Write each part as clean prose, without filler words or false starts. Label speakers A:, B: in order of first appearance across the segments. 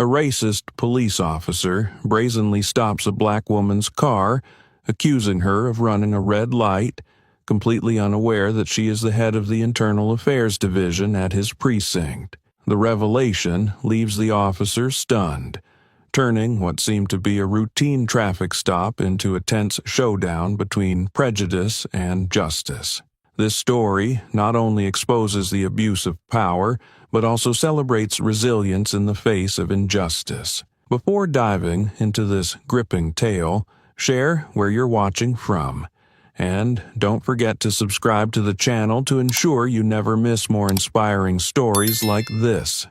A: A racist police officer brazenly stops a black woman's car, accusing her of running a red light, completely unaware that she is the head of the Internal Affairs Division at his precinct. The revelation leaves the officer stunned, turning what seemed to be a routine traffic stop into a tense showdown between prejudice and justice. This story not only exposes the abuse of power, but also celebrates resilience in the face of injustice. Before diving into this gripping tale, share where you're watching from. And don't forget to subscribe to the channel to ensure you never miss more inspiring stories like this.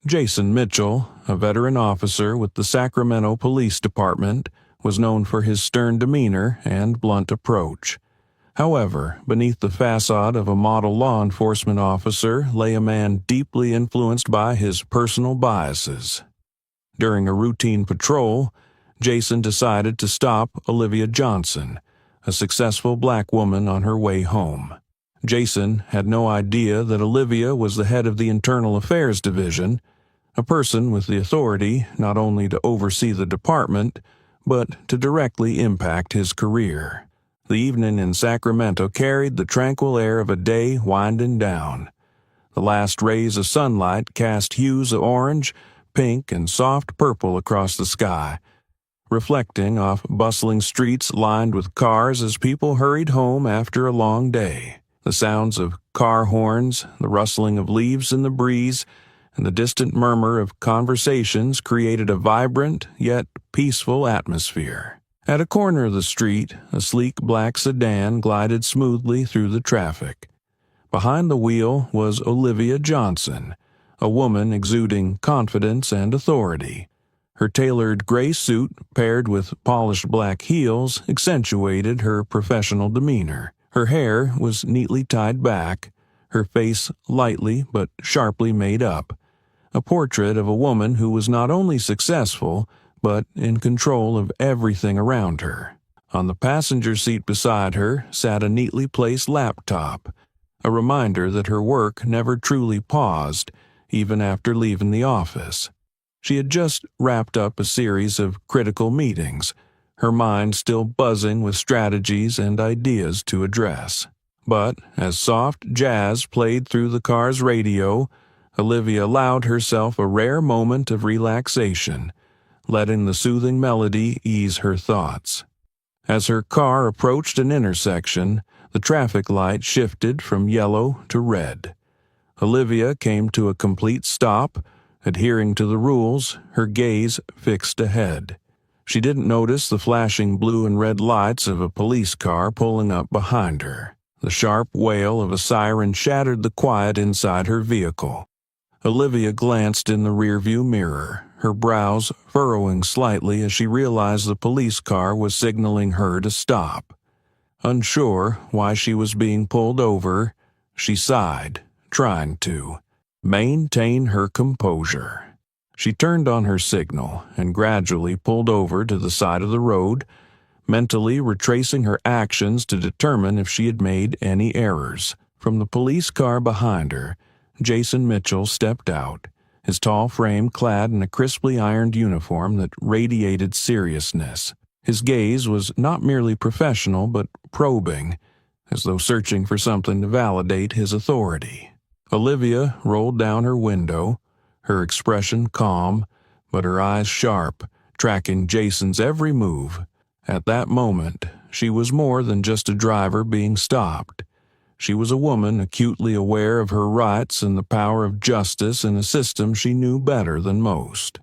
A: Jason Mitchell, a veteran officer with the Sacramento Police Department, was known for his stern demeanor and blunt approach. However, beneath the facade of a model law enforcement officer lay a man deeply influenced by his personal biases. During a routine patrol, Jason decided to stop Olivia Johnson, a successful black woman on her way home. Jason had no idea that Olivia was the head of the Internal Affairs Division, a person with the authority not only to oversee the department, but to directly impact his career. The evening in Sacramento carried the tranquil air of a day winding down. The last rays of sunlight cast hues of orange, pink, and soft purple across the sky, reflecting off bustling streets lined with cars as people hurried home after a long day. The sounds of car horns, the rustling of leaves in the breeze, and the distant murmur of conversations created a vibrant yet peaceful atmosphere. At a corner of the street, a sleek black sedan glided smoothly through the traffic. Behind the wheel was Olivia Johnson, a woman exuding confidence and authority. Her tailored gray suit, paired with polished black heels, accentuated her professional demeanor. Her hair was neatly tied back, her face lightly but sharply made up, a portrait of a woman who was not only successful, but in control of everything around her. On the passenger seat beside her sat a neatly placed laptop, a reminder that her work never truly paused, even after leaving the office. She had just wrapped up a series of critical meetings, her mind still buzzing with strategies and ideas to address. But as soft jazz played through the car's radio, Olivia allowed herself a rare moment of relaxation, letting the soothing melody ease her thoughts. As her car approached an intersection, the traffic light shifted from yellow to red. Olivia came to a complete stop, adhering to the rules, her gaze fixed ahead. She didn't notice the flashing blue and red lights of a police car pulling up behind her. The sharp wail of a siren shattered the quiet inside her vehicle. Olivia glanced in the rearview mirror, her brows furrowing slightly as she realized the police car was signaling her to stop. Unsure why she was being pulled over, she sighed, trying to maintain her composure. She turned on her signal and gradually pulled over to the side of the road, mentally retracing her actions to determine if she had made any errors. From the police car behind her, Jason Mitchell stepped out, his tall frame clad in a crisply ironed uniform that radiated seriousness. His gaze was not merely professional but probing, as though searching for something to validate his authority. Olivia rolled down her window, her expression calm, but her eyes sharp, tracking Jason's every move. At that moment, she was more than just a driver being stopped. She was a woman acutely aware of her rights and the power of justice in a system she knew better than most.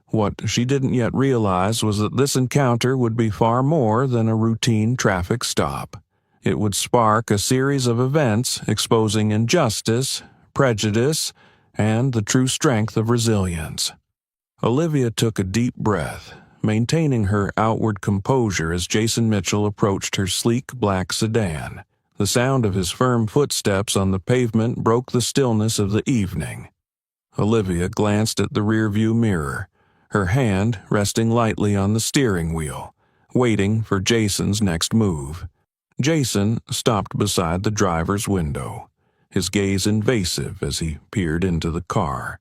A: What she didn't yet realize was that this encounter would be far more than a routine traffic stop. It would spark a series of events exposing injustice, prejudice, and the true strength of resilience. Olivia took a deep breath, maintaining her outward composure as Jason Mitchell approached her sleek black sedan. The sound of his firm footsteps on the pavement broke the stillness of the evening. Olivia glanced at the rearview mirror, her hand resting lightly on the steering wheel, waiting for Jason's next move. Jason stopped beside the driver's window, his gaze invasive as he peered into the car.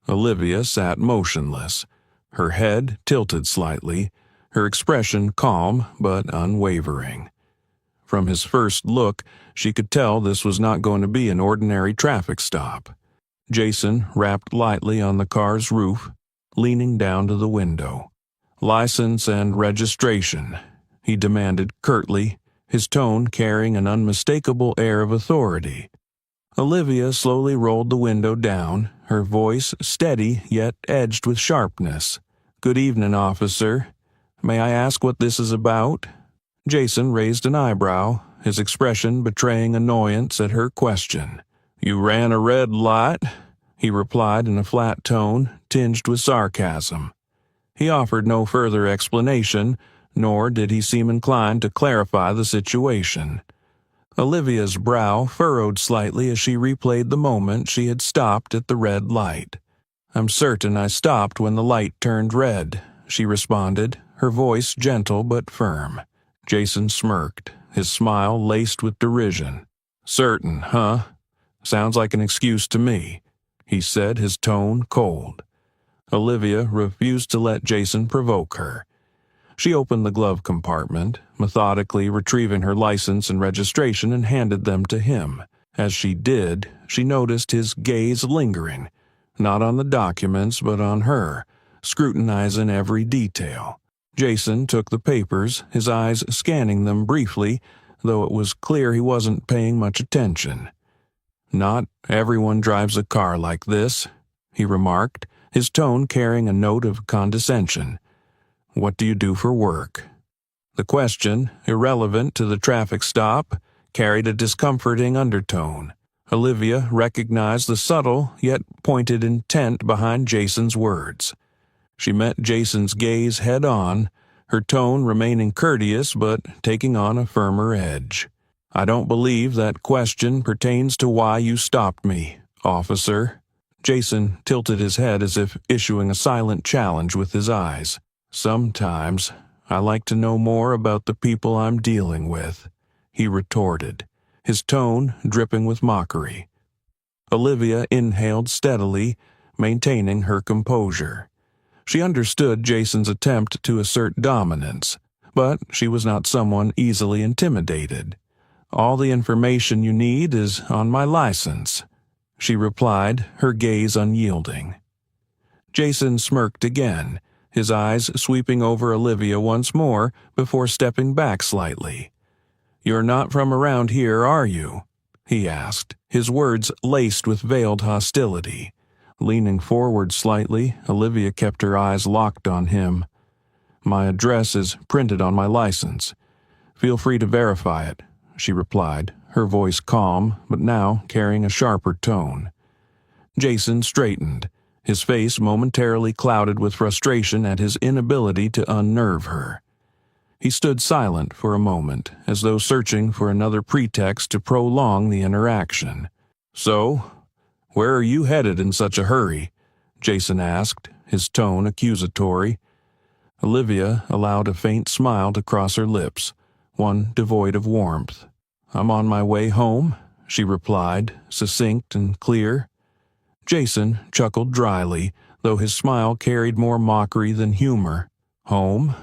A: Olivia sat motionless, her head tilted slightly, her expression calm but unwavering. From his first look, she could tell this was not going to be an ordinary traffic stop. Jason rapped lightly on the car's roof, leaning down to the window. "License and registration," he demanded curtly, his tone carrying an unmistakable air of authority. Olivia slowly rolled the window down, her voice steady yet edged with sharpness. "Good evening, officer. May I ask what this is about?" Jason raised an eyebrow, his expression betraying annoyance at her question. "You ran a red light," he replied in a flat tone, tinged with sarcasm. He offered no further explanation, nor did he seem inclined to clarify the situation. Olivia's brow furrowed slightly as she replayed the moment she had stopped at the red light. "I'm certain I stopped when the light turned red," she responded, her voice gentle but firm. Jason smirked, his smile laced with derision. "Certain, huh? Sounds like an excuse to me," he said, his tone cold. Olivia refused to let Jason provoke her. She opened the glove compartment, methodically retrieving her license and registration, and handed them to him. As she did, she noticed his gaze lingering, not on the documents but on her, scrutinizing every detail. Jason took the papers, his eyes scanning them briefly, though it was clear he wasn't paying much attention. "Not everyone drives a car like this," he remarked, his tone carrying a note of condescension. "What do you do for work?" The question, irrelevant to the traffic stop, carried a discomforting undertone. Olivia recognized the subtle yet pointed intent behind Jason's words. She met Jason's gaze head-on, her tone remaining courteous but taking on a firmer edge. "I don't believe that question pertains to why you stopped me, officer." Jason tilted his head as if issuing a silent challenge with his eyes. "Sometimes I like to know more about the people I'm dealing with," he retorted, his tone dripping with mockery. Olivia inhaled steadily, maintaining her composure. She understood Jason's attempt to assert dominance, but she was not someone easily intimidated. "All the information you need is on my license," she replied, her gaze unyielding. Jason smirked again, his eyes sweeping over Olivia once more before stepping back slightly. "You're not from around here, are you?" he asked, his words laced with veiled hostility. Leaning forward slightly, Olivia kept her eyes locked on him. "My address is printed on my license. Feel free to verify it," she replied, her voice calm, but now carrying a sharper tone. Jason straightened, his face momentarily clouded with frustration at his inability to unnerve her. He stood silent for a moment, as though searching for another pretext to prolong the interaction. "So, where are you headed in such a hurry?" Jason asked, his tone accusatory. Olivia allowed a faint smile to cross her lips, one devoid of warmth. "I'm on my way home," she replied, succinct and clear. Jason chuckled dryly, though his smile carried more mockery than humor. "Home?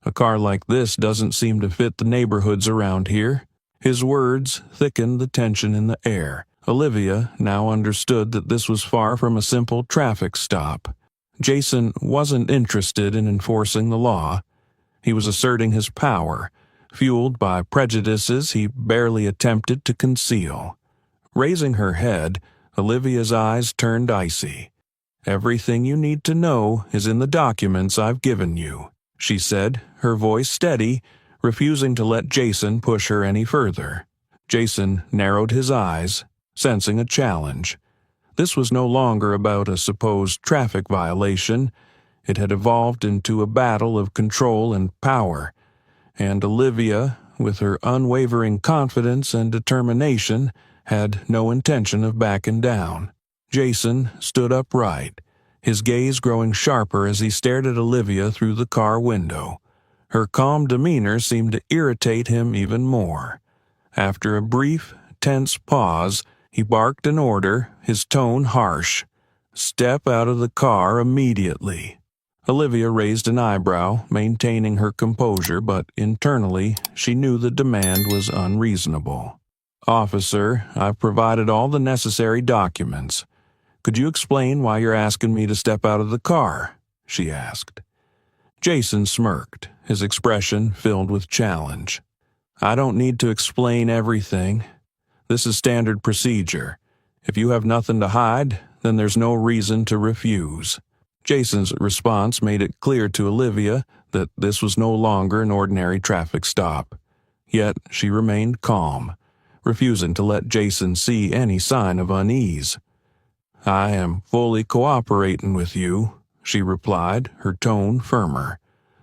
A: A car like this doesn't seem to fit the neighborhoods around here." His words thickened the tension in the air. Olivia now understood that this was far from a simple traffic stop. Jason wasn't interested in enforcing the law. He was asserting his power, fueled by prejudices he barely attempted to conceal. Raising her head, Olivia's eyes turned icy. "Everything you need to know is in the documents I've given you," she said, her voice steady, refusing to let Jason push her any further. Jason narrowed his eyes, sensing a challenge. This was no longer about a supposed traffic violation. It had evolved into a battle of control and power, and Olivia, with her unwavering confidence and determination, had no intention of backing down. Jason stood upright, his gaze growing sharper as he stared at Olivia through the car window. Her calm demeanor seemed to irritate him even more. After a brief, tense pause, he barked an order, his tone harsh. "Step out of the car immediately." Olivia raised an eyebrow, maintaining her composure, but internally she knew the demand was unreasonable. "Officer, I've provided all the necessary documents. Could you explain why you're asking me to step out of the car?" she asked. Jason smirked, his expression filled with challenge. "I don't need to explain everything. This is standard procedure. If you have nothing to hide, then there's no reason to refuse." Jason's response made it clear to Olivia that this was no longer an ordinary traffic stop. Yet she remained calm, refusing to let Jason see any sign of unease. "I am fully cooperating with you," she replied, her tone firmer.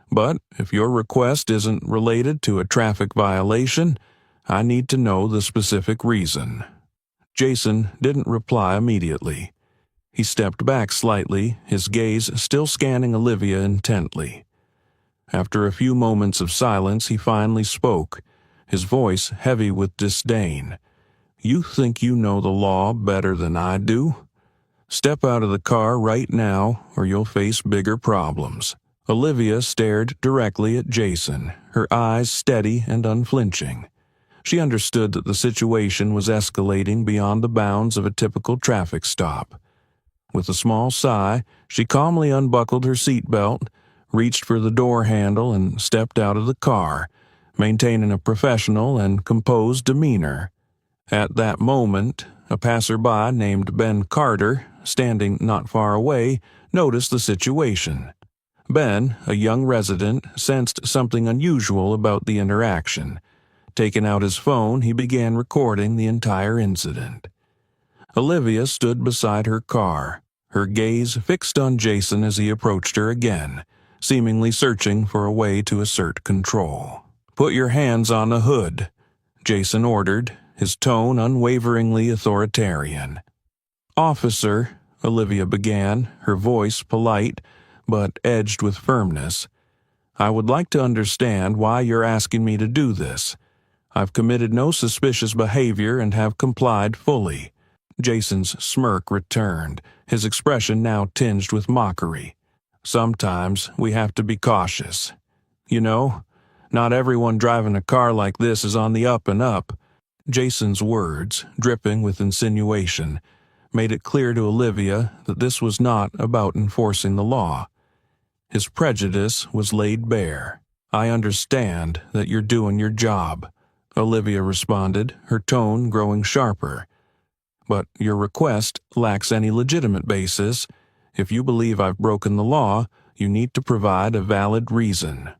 A: "But if your request isn't related to a traffic violation, I need to know the specific reason." Jason didn't reply immediately. He stepped back slightly, his gaze still scanning Olivia intently. After a few moments of silence, he finally spoke, his voice heavy with disdain. "You think you know the law better than I do? Step out of the car right now, or you'll face bigger problems." Olivia stared directly at Jason, her eyes steady and unflinching. She understood that the situation was escalating beyond the bounds of a typical traffic stop. With a small sigh, she calmly unbuckled her seatbelt, reached for the door handle, and stepped out of the car, maintaining a professional and composed demeanor. At that moment, a passerby named Ben Carter, standing not far away, noticed the situation. Ben, a young resident, sensed something unusual about the interaction. Taking out his phone, he began recording the entire incident. Olivia stood beside her car, her gaze fixed on Jason as he approached her again, seemingly searching for a way to assert control. "Put your hands on the hood," Jason ordered, his tone unwaveringly authoritarian. "Officer," Olivia began, her voice polite, but edged with firmness, "I would like to understand why you're asking me to do this. I've committed no suspicious behavior and have complied fully." Jason's smirk returned, his expression now tinged with mockery. "Sometimes we have to be cautious. You know, not everyone driving a car like this is on the up and up." Jason's words, dripping with insinuation, made it clear to Olivia that this was not about enforcing the law. His prejudice was laid bare. "I understand that you're doing your job," Olivia responded, her tone growing sharper. "But your request lacks any legitimate basis. If you believe I've broken the law, you need to provide a valid reason."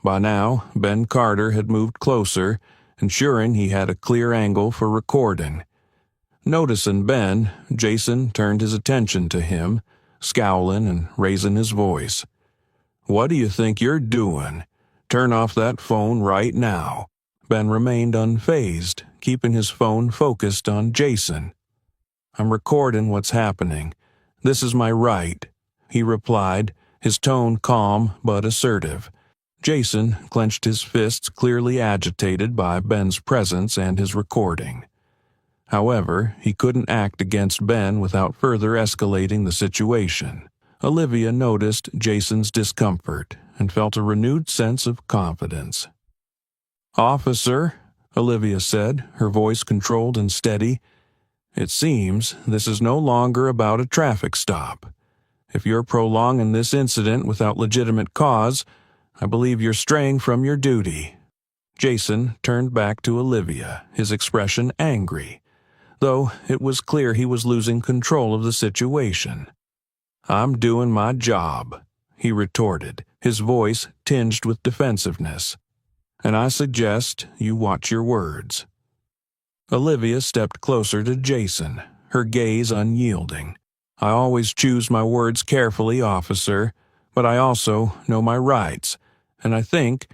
A: By now, Ben Carter had moved closer, ensuring he had a clear angle for recording. Noticing Ben, Jason turned his attention to him, scowling and raising his voice. "What do you think you're doing? Turn off that phone right now." Ben remained unfazed, keeping his phone focused on Jason. "I'm recording what's happening. This is my right," he replied, his tone calm but assertive. Jason clenched his fists, clearly agitated by Ben's presence and his recording. However, he couldn't act against Ben without further escalating the situation. Olivia noticed Jason's discomfort and felt a renewed sense of confidence. "Officer," Olivia said, her voice controlled and steady, "it seems this is no longer about a traffic stop. If you're prolonging this incident without legitimate cause, I believe you're straying from your duty." Jason turned back to Olivia, his expression angry, though it was clear he was losing control of the situation. "I'm doing my job," he retorted, his voice tinged with defensiveness. "And I suggest you watch your words." Olivia stepped closer to Jason, her gaze unyielding. "I always choose my words carefully, officer, but I also know my rights, and I think,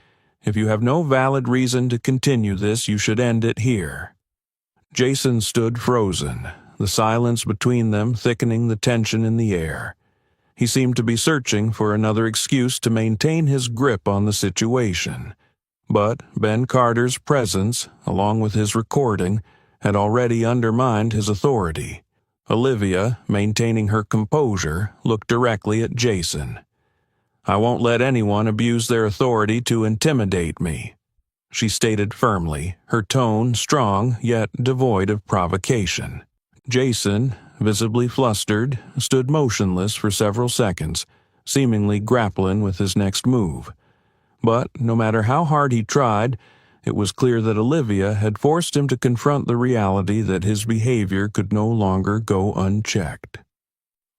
A: if you have no valid reason to continue this, you should end it here." Jason stood frozen, the silence between them thickening the tension in the air. He seemed to be searching for another excuse to maintain his grip on the situation. But Ben Carter's presence, along with his recording, had already undermined his authority. Olivia, maintaining her composure, looked directly at Jason. I won't let anyone abuse their authority to intimidate me," she stated firmly, her tone strong yet devoid of provocation. Jason, visibly flustered, stood motionless for several seconds, seemingly grappling with his next move. But no matter how hard he tried, it was clear that Olivia had forced him to confront the reality that his behavior could no longer go unchecked.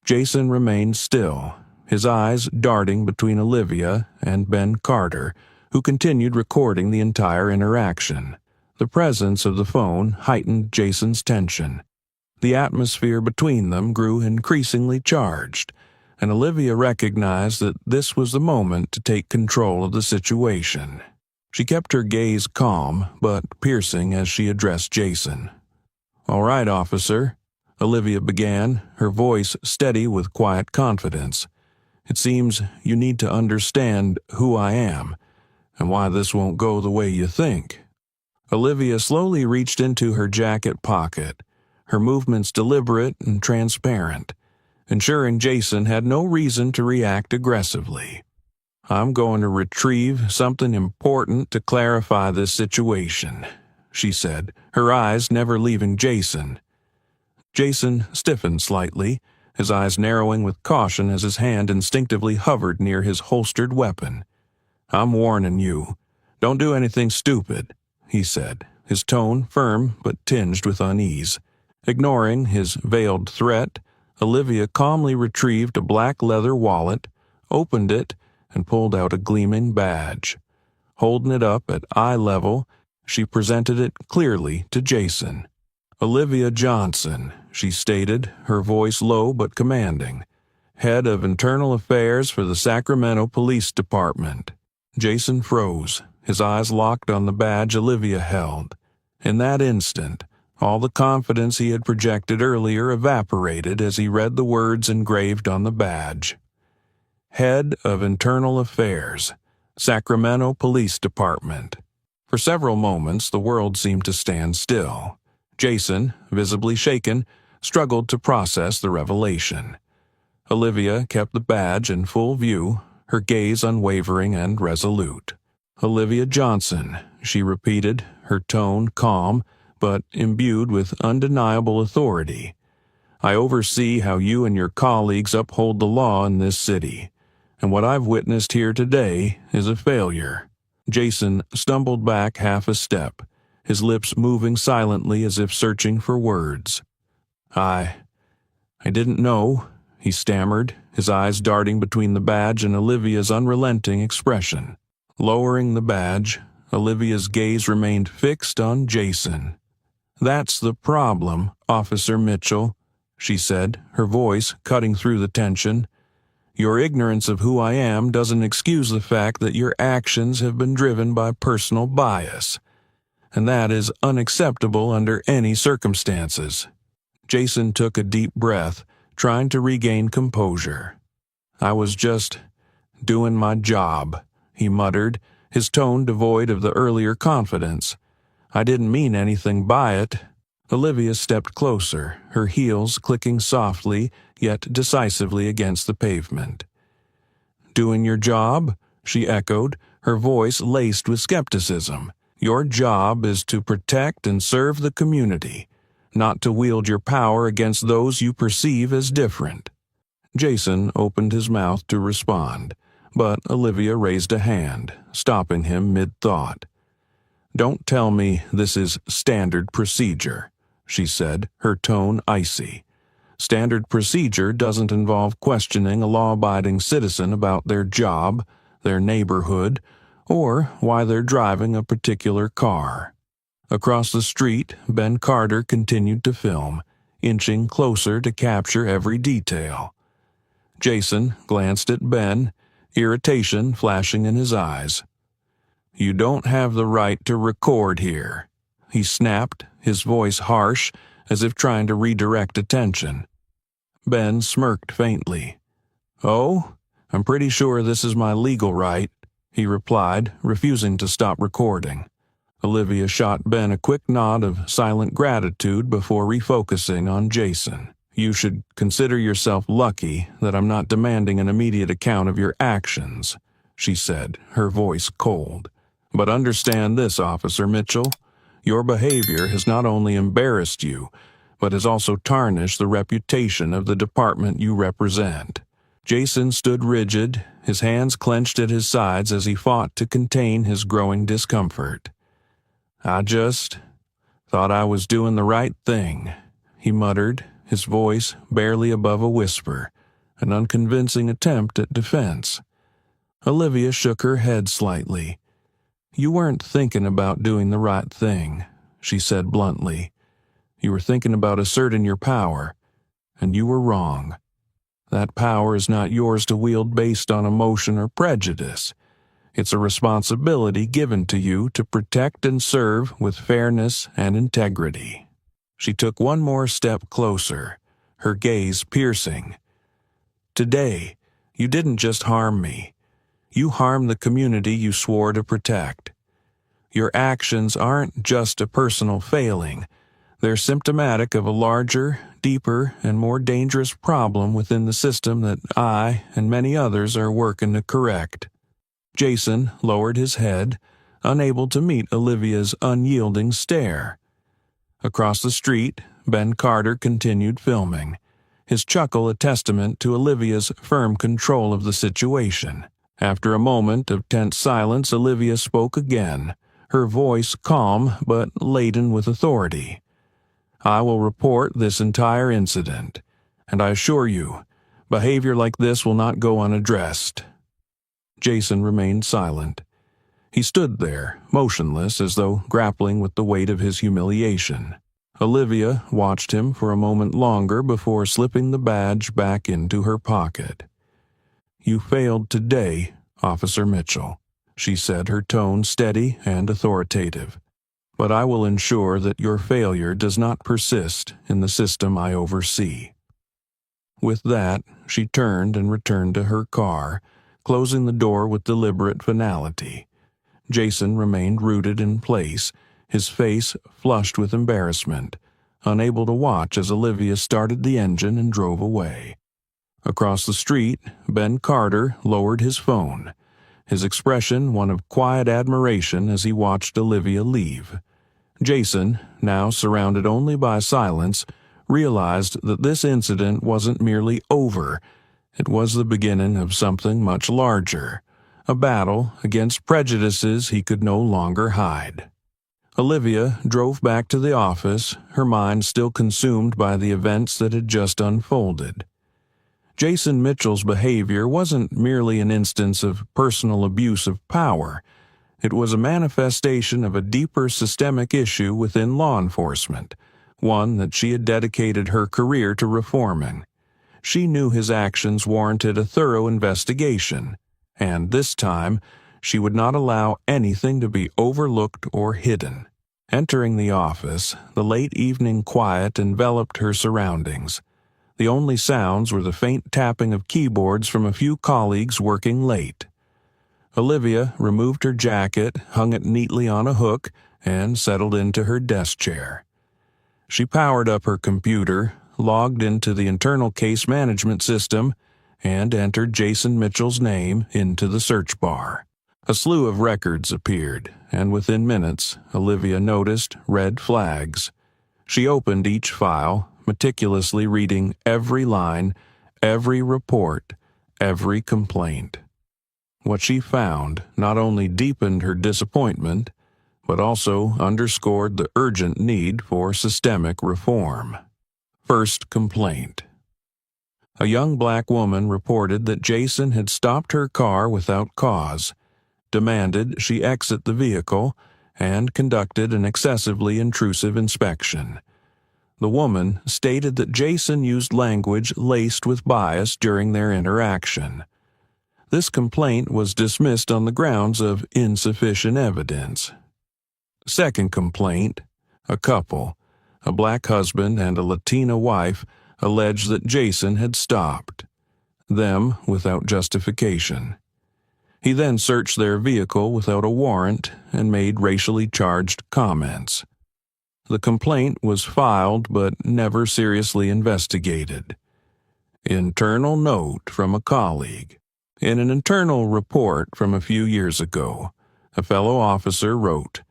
A: Jason remained still, his eyes darting between Olivia and Ben Carter, who continued recording the entire interaction. The presence of the phone heightened Jason's tension. The atmosphere between them grew increasingly charged, and Olivia recognized that this was the moment to take control of the situation. She kept her gaze calm but piercing as she addressed Jason. "All right, officer," Olivia began, her voice steady with quiet confidence. "It seems you need to understand who I am, and why this won't go the way you think." Olivia slowly reached into her jacket pocket, her movements deliberate and transparent, ensuring Jason had no reason to react aggressively. "I'm going to retrieve something important to clarify this situation," she said, her eyes never leaving Jason. Jason stiffened slightly, his eyes narrowing with caution as his hand instinctively hovered near his holstered weapon. "I'm warning you. Don't do anything stupid," he said, his tone firm but tinged with unease. Ignoring his veiled threat, Olivia calmly retrieved a black leather wallet, opened it, and pulled out a gleaming badge. Holding it up at eye level, she presented it clearly to Jason. "Olivia Johnson," she stated, her voice low but commanding, "Head of Internal Affairs for the Sacramento Police Department." Jason froze, his eyes locked on the badge Olivia held. In that instant, all the confidence he had projected earlier evaporated as he read the words engraved on the badge. Head of Internal Affairs, Sacramento Police Department. For several moments, the world seemed to stand still. Jason, visibly shaken, struggled to process the revelation. Olivia kept the badge in full view, her gaze unwavering and resolute. "Olivia Johnson," she repeated, her tone calm, but imbued with undeniable authority. "I oversee how you and your colleagues uphold the law in this city, and what I've witnessed here today is a failure." Jason stumbled back half a step, his lips moving silently as if searching for words. I didn't know," he stammered, his eyes darting between the badge and Olivia's unrelenting expression. Lowering the badge, Olivia's gaze remained fixed on Jason. "That's the problem, Officer Mitchell," she said, her voice cutting through the tension. "Your ignorance of who I am doesn't excuse the fact that your actions have been driven by personal bias, and that is unacceptable under any circumstances." Jason took a deep breath, trying to regain composure. "I was just doing my job," he muttered, his tone devoid of the earlier confidence. "I didn't mean anything by it." Olivia stepped closer, her heels clicking softly yet decisively against the pavement. "Doing your job?" she echoed, her voice laced with skepticism. "Your job is to protect and serve the community, not to wield your power against those you perceive as different." Jason opened his mouth to respond, but Olivia raised a hand, stopping him mid-thought. "Don't tell me this is standard procedure," she said, her tone icy. "Standard procedure doesn't involve questioning a law-abiding citizen about their job, their neighborhood, or why they're driving a particular car." Across the street, Ben Carter continued to film, inching closer to capture every detail. Jason glanced at Ben, irritation flashing in his eyes. "You don't have the right to record here," he snapped, his voice harsh, as if trying to redirect attention. Ben smirked faintly. "Oh, I'm pretty sure this is my legal right," he replied, refusing to stop recording. Olivia shot Ben a quick nod of silent gratitude before refocusing on Jason. You should consider yourself lucky that I'm not demanding an immediate account of your actions," she said, her voice cold. "But understand this, Officer Mitchell. Your behavior has not only embarrassed you, but has also tarnished the reputation of the department you represent." Jason stood rigid, his hands clenched at his sides as he fought to contain his growing discomfort. "I just thought I was doing the right thing," he muttered, his voice barely above a whisper, an unconvincing attempt at defense. Olivia shook her head slightly. "You weren't thinking about doing the right thing," she said bluntly. "You were thinking about asserting your power, and you were wrong. That power is not yours to wield based on emotion or prejudice. It's a responsibility given to you to protect and serve with fairness and integrity." She took one more step closer, her gaze piercing. "Today, you didn't just harm me. You harmed the community you swore to protect. Your actions aren't just a personal failing. They're symptomatic of a larger, deeper, and more dangerous problem within the system that I and many others are working to correct." Jason lowered his head, unable to meet Olivia's unyielding stare. Across the street, Ben Carter continued filming, his chuckle a testament to Olivia's firm control of the situation. After a moment of tense silence, Olivia spoke again, her voice calm but laden with authority. "I will report this entire incident, and I assure you, behavior like this will not go unaddressed." Jason remained silent. He stood there, motionless, as though grappling with the weight of his humiliation. Olivia watched him for a moment longer before slipping the badge back into her pocket. "You failed today, Officer Mitchell," she said, her tone steady and authoritative. "But I will ensure that your failure does not persist in the system I oversee." With that, she turned and returned to her car, closing the door with deliberate finality. Jason remained rooted in place, his face flushed with embarrassment, unable to watch as Olivia started the engine and drove away. Across the street, Ben Carter lowered his phone, his expression one of quiet admiration as he watched Olivia leave. Jason, now surrounded only by silence, realized that this incident wasn't merely over. It was the beginning of something much larger, a battle against prejudices he could no longer hide. Olivia drove back to the office, her mind still consumed by the events that had just unfolded. Jason Mitchell's behavior wasn't merely an instance of personal abuse of power. It was a manifestation of a deeper systemic issue within law enforcement, one that she had dedicated her career to reforming. She knew his actions warranted a thorough investigation, and this time, she would not allow anything to be overlooked or hidden. Entering the office, the late evening quiet enveloped her surroundings. The only sounds were the faint tapping of keyboards from a few colleagues working late. Olivia removed her jacket, hung it neatly on a hook, and settled into her desk chair. She powered up her computer, logged into the internal case management system, and entered Jason Mitchell's name into the search bar. A slew of records appeared, and within minutes, Olivia noticed red flags. She opened each file, meticulously reading every line, every report, every complaint. What she found not only deepened her disappointment, but also underscored the urgent need for systemic reform. First complaint. A young black woman reported that Jason had stopped her car without cause, demanded she exit the vehicle, and conducted an excessively intrusive inspection. The woman stated that Jason used language laced with bias during their interaction. This complaint was dismissed on the grounds of insufficient evidence. Second complaint, a couple, a black husband and a Latina wife, alleged that Jason had stopped them without justification. He then searched their vehicle without a warrant and made racially charged comments. The complaint was filed but never seriously investigated. Internal note from a colleague. In an internal report from a few years ago, a fellow officer wrote,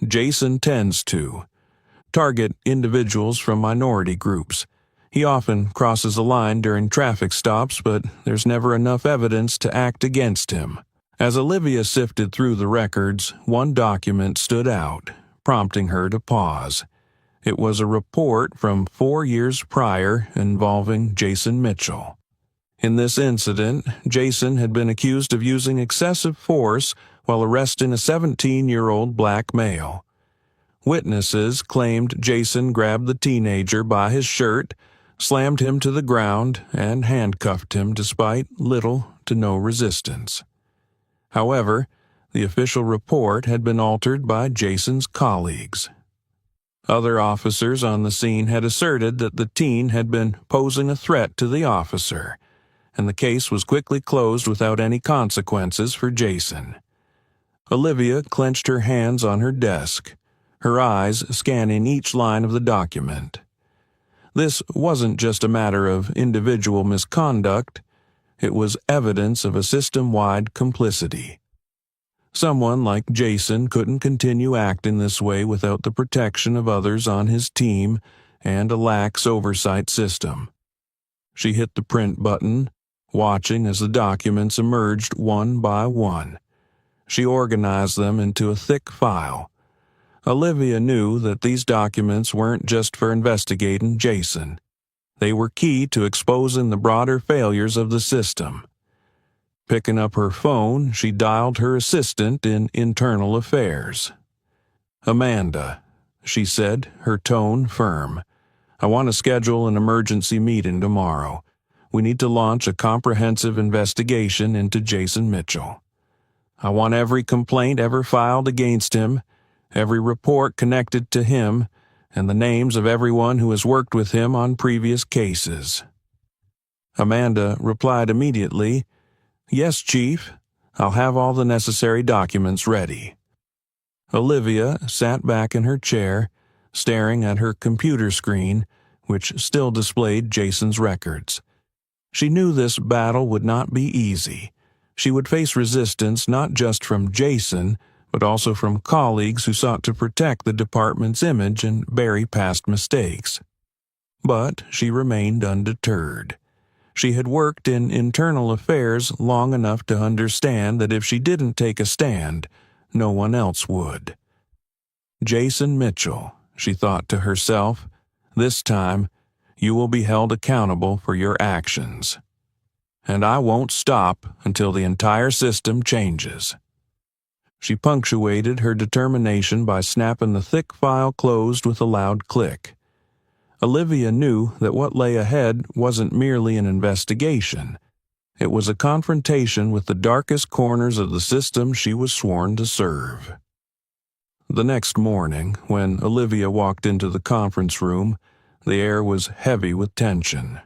A: "Jason tends to target individuals from minority groups. He often crosses a line during traffic stops, but there's never enough evidence to act against him." As Olivia sifted through the records, one document stood out, prompting her to pause. It was a report from 4 years prior involving Jason Mitchell. In this incident, Jason had been accused of using excessive force while arresting a 17-year-old black male. Witnesses claimed Jason grabbed the teenager by his shirt, slammed him to the ground, and handcuffed him despite little to no resistance. However, the official report had been altered by Jason's colleagues. Other officers on the scene had asserted that the teen had been posing a threat to the officer, and the case was quickly closed without any consequences for Jason. Olivia clenched her hands on her desk, her eyes scanning each line of the document. This wasn't just a matter of individual misconduct, it was evidence of a system-wide complicity. Someone like Jason couldn't continue acting this way without the protection of others on his team and a lax oversight system. She hit the print button, watching as the documents emerged one by one. She organized them into a thick file. Olivia knew that these documents weren't just for investigating Jason. They were key to exposing the broader failures of the system. Picking up her phone, she dialed her assistant in internal affairs. "Amanda," she said, her tone firm. "I want to schedule an emergency meeting tomorrow. We need to launch a comprehensive investigation into Jason Mitchell. I want every complaint ever filed against him, every report connected to him, and the names of everyone who has worked with him on previous cases." Amanda replied immediately, "Yes, Chief. I'll have all the necessary documents ready." Olivia sat back in her chair, staring at her computer screen, which still displayed Jason's records. She knew this battle would not be easy. She would face resistance not just from Jason, but also from colleagues who sought to protect the department's image and bury past mistakes. But she remained undeterred. She had worked in internal affairs long enough to understand that if she didn't take a stand, no one else would. "Jason Mitchell," she thought to herself, "this time you will be held accountable for your actions. And I won't stop until the entire system changes." She punctuated her determination by snapping the thick file closed with a loud click. Olivia knew that what lay ahead wasn't merely an investigation. It was a confrontation with the darkest corners of the system she was sworn to serve. The next morning, when Olivia walked into the conference room, the air was heavy with tension.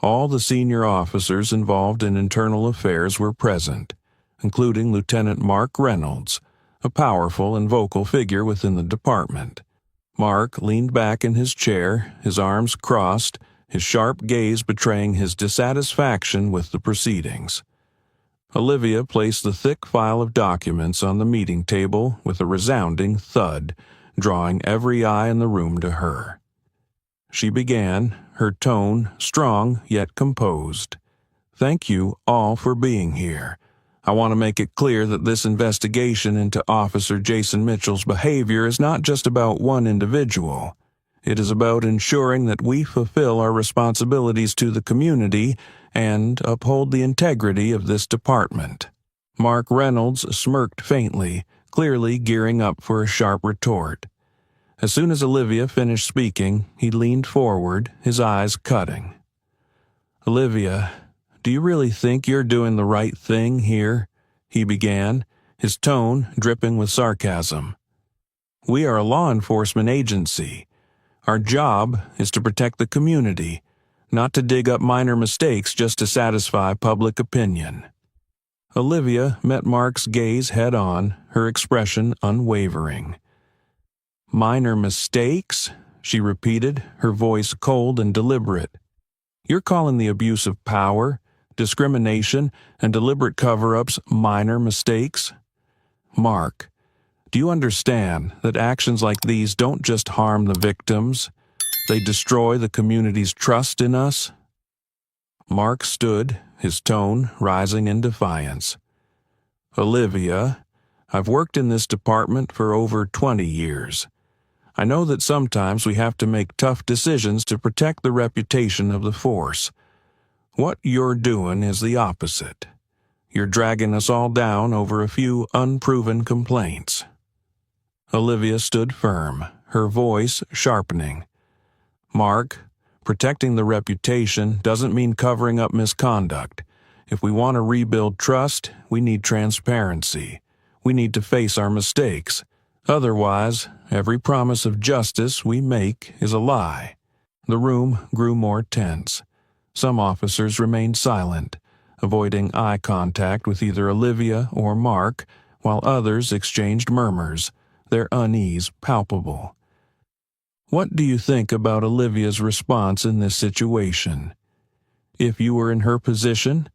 A: All the senior officers involved in internal affairs were present, including Lieutenant Mark Reynolds, a powerful and vocal figure within the department. Mark leaned back in his chair, his arms crossed, his sharp gaze betraying his dissatisfaction with the proceedings. Olivia placed the thick file of documents on the meeting table with a resounding thud, drawing every eye in the room to her. She began, her tone strong yet composed. "Thank you all for being here. I want to make it clear that this investigation into Officer Jason Mitchell's behavior is not just about one individual. It is about ensuring that we fulfill our responsibilities to the community and uphold the integrity of this department." Mark Reynolds smirked faintly, clearly gearing up for a sharp retort. As soon as Olivia finished speaking, he leaned forward, his eyes cutting. "Olivia, do you really think you're doing the right thing here?" he began, his tone dripping with sarcasm. "We are a law enforcement agency. Our job is to protect the community, not to dig up minor mistakes just to satisfy public opinion." Olivia met Mark's gaze head-on, her expression unwavering. Minor mistakes? She repeated, her voice cold and deliberate. You're calling the abuse of power, discrimination, and deliberate cover-ups minor mistakes? Mark, do you understand that actions like these don't just harm the victims? They destroy the community's trust in us? Mark stood, his tone rising in defiance. Olivia, I've worked in this department for over 20 years. I know that sometimes we have to make tough decisions to protect the reputation of the force. What you're doing is the opposite. You're dragging us all down over a few unproven complaints. Olivia stood firm, her voice sharpening. Mark, protecting the reputation doesn't mean covering up misconduct. If we want to rebuild trust, we need transparency. We need to face our mistakes. Otherwise, every promise of justice we make is a lie. The room grew more tense. Some officers remained silent, avoiding eye contact with either Olivia or Mark, while others exchanged murmurs, their unease palpable. What do you think about Olivia's response in this situation? If you were in her position,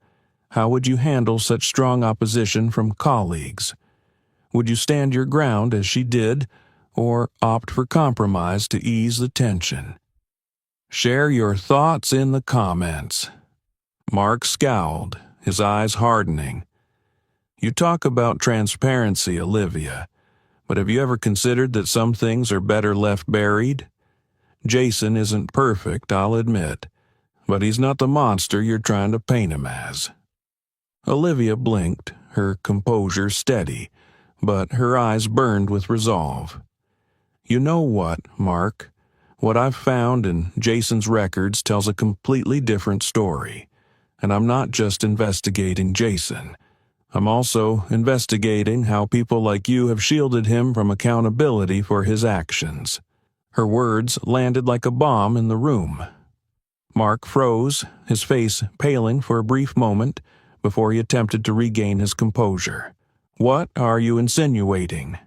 A: how would you handle such strong opposition from colleagues? Would you stand your ground as she did, or opt for compromise to ease the tension? Share your thoughts in the comments. Mark scowled, his eyes hardening. You talk about transparency, Olivia, but have you ever considered that some things are better left buried? Jason isn't perfect, I'll admit, but he's not the monster you're trying to paint him as. Olivia blinked, her composure steady, but her eyes burned with resolve. You know what, Mark? What I've found in Jason's records tells a completely different story. And I'm not just investigating Jason. I'm also investigating how people like you have shielded him from accountability for his actions. Her words landed like a bomb in the room. Mark froze, his face paling for a brief moment before he attempted to regain his composure. What are you insinuating?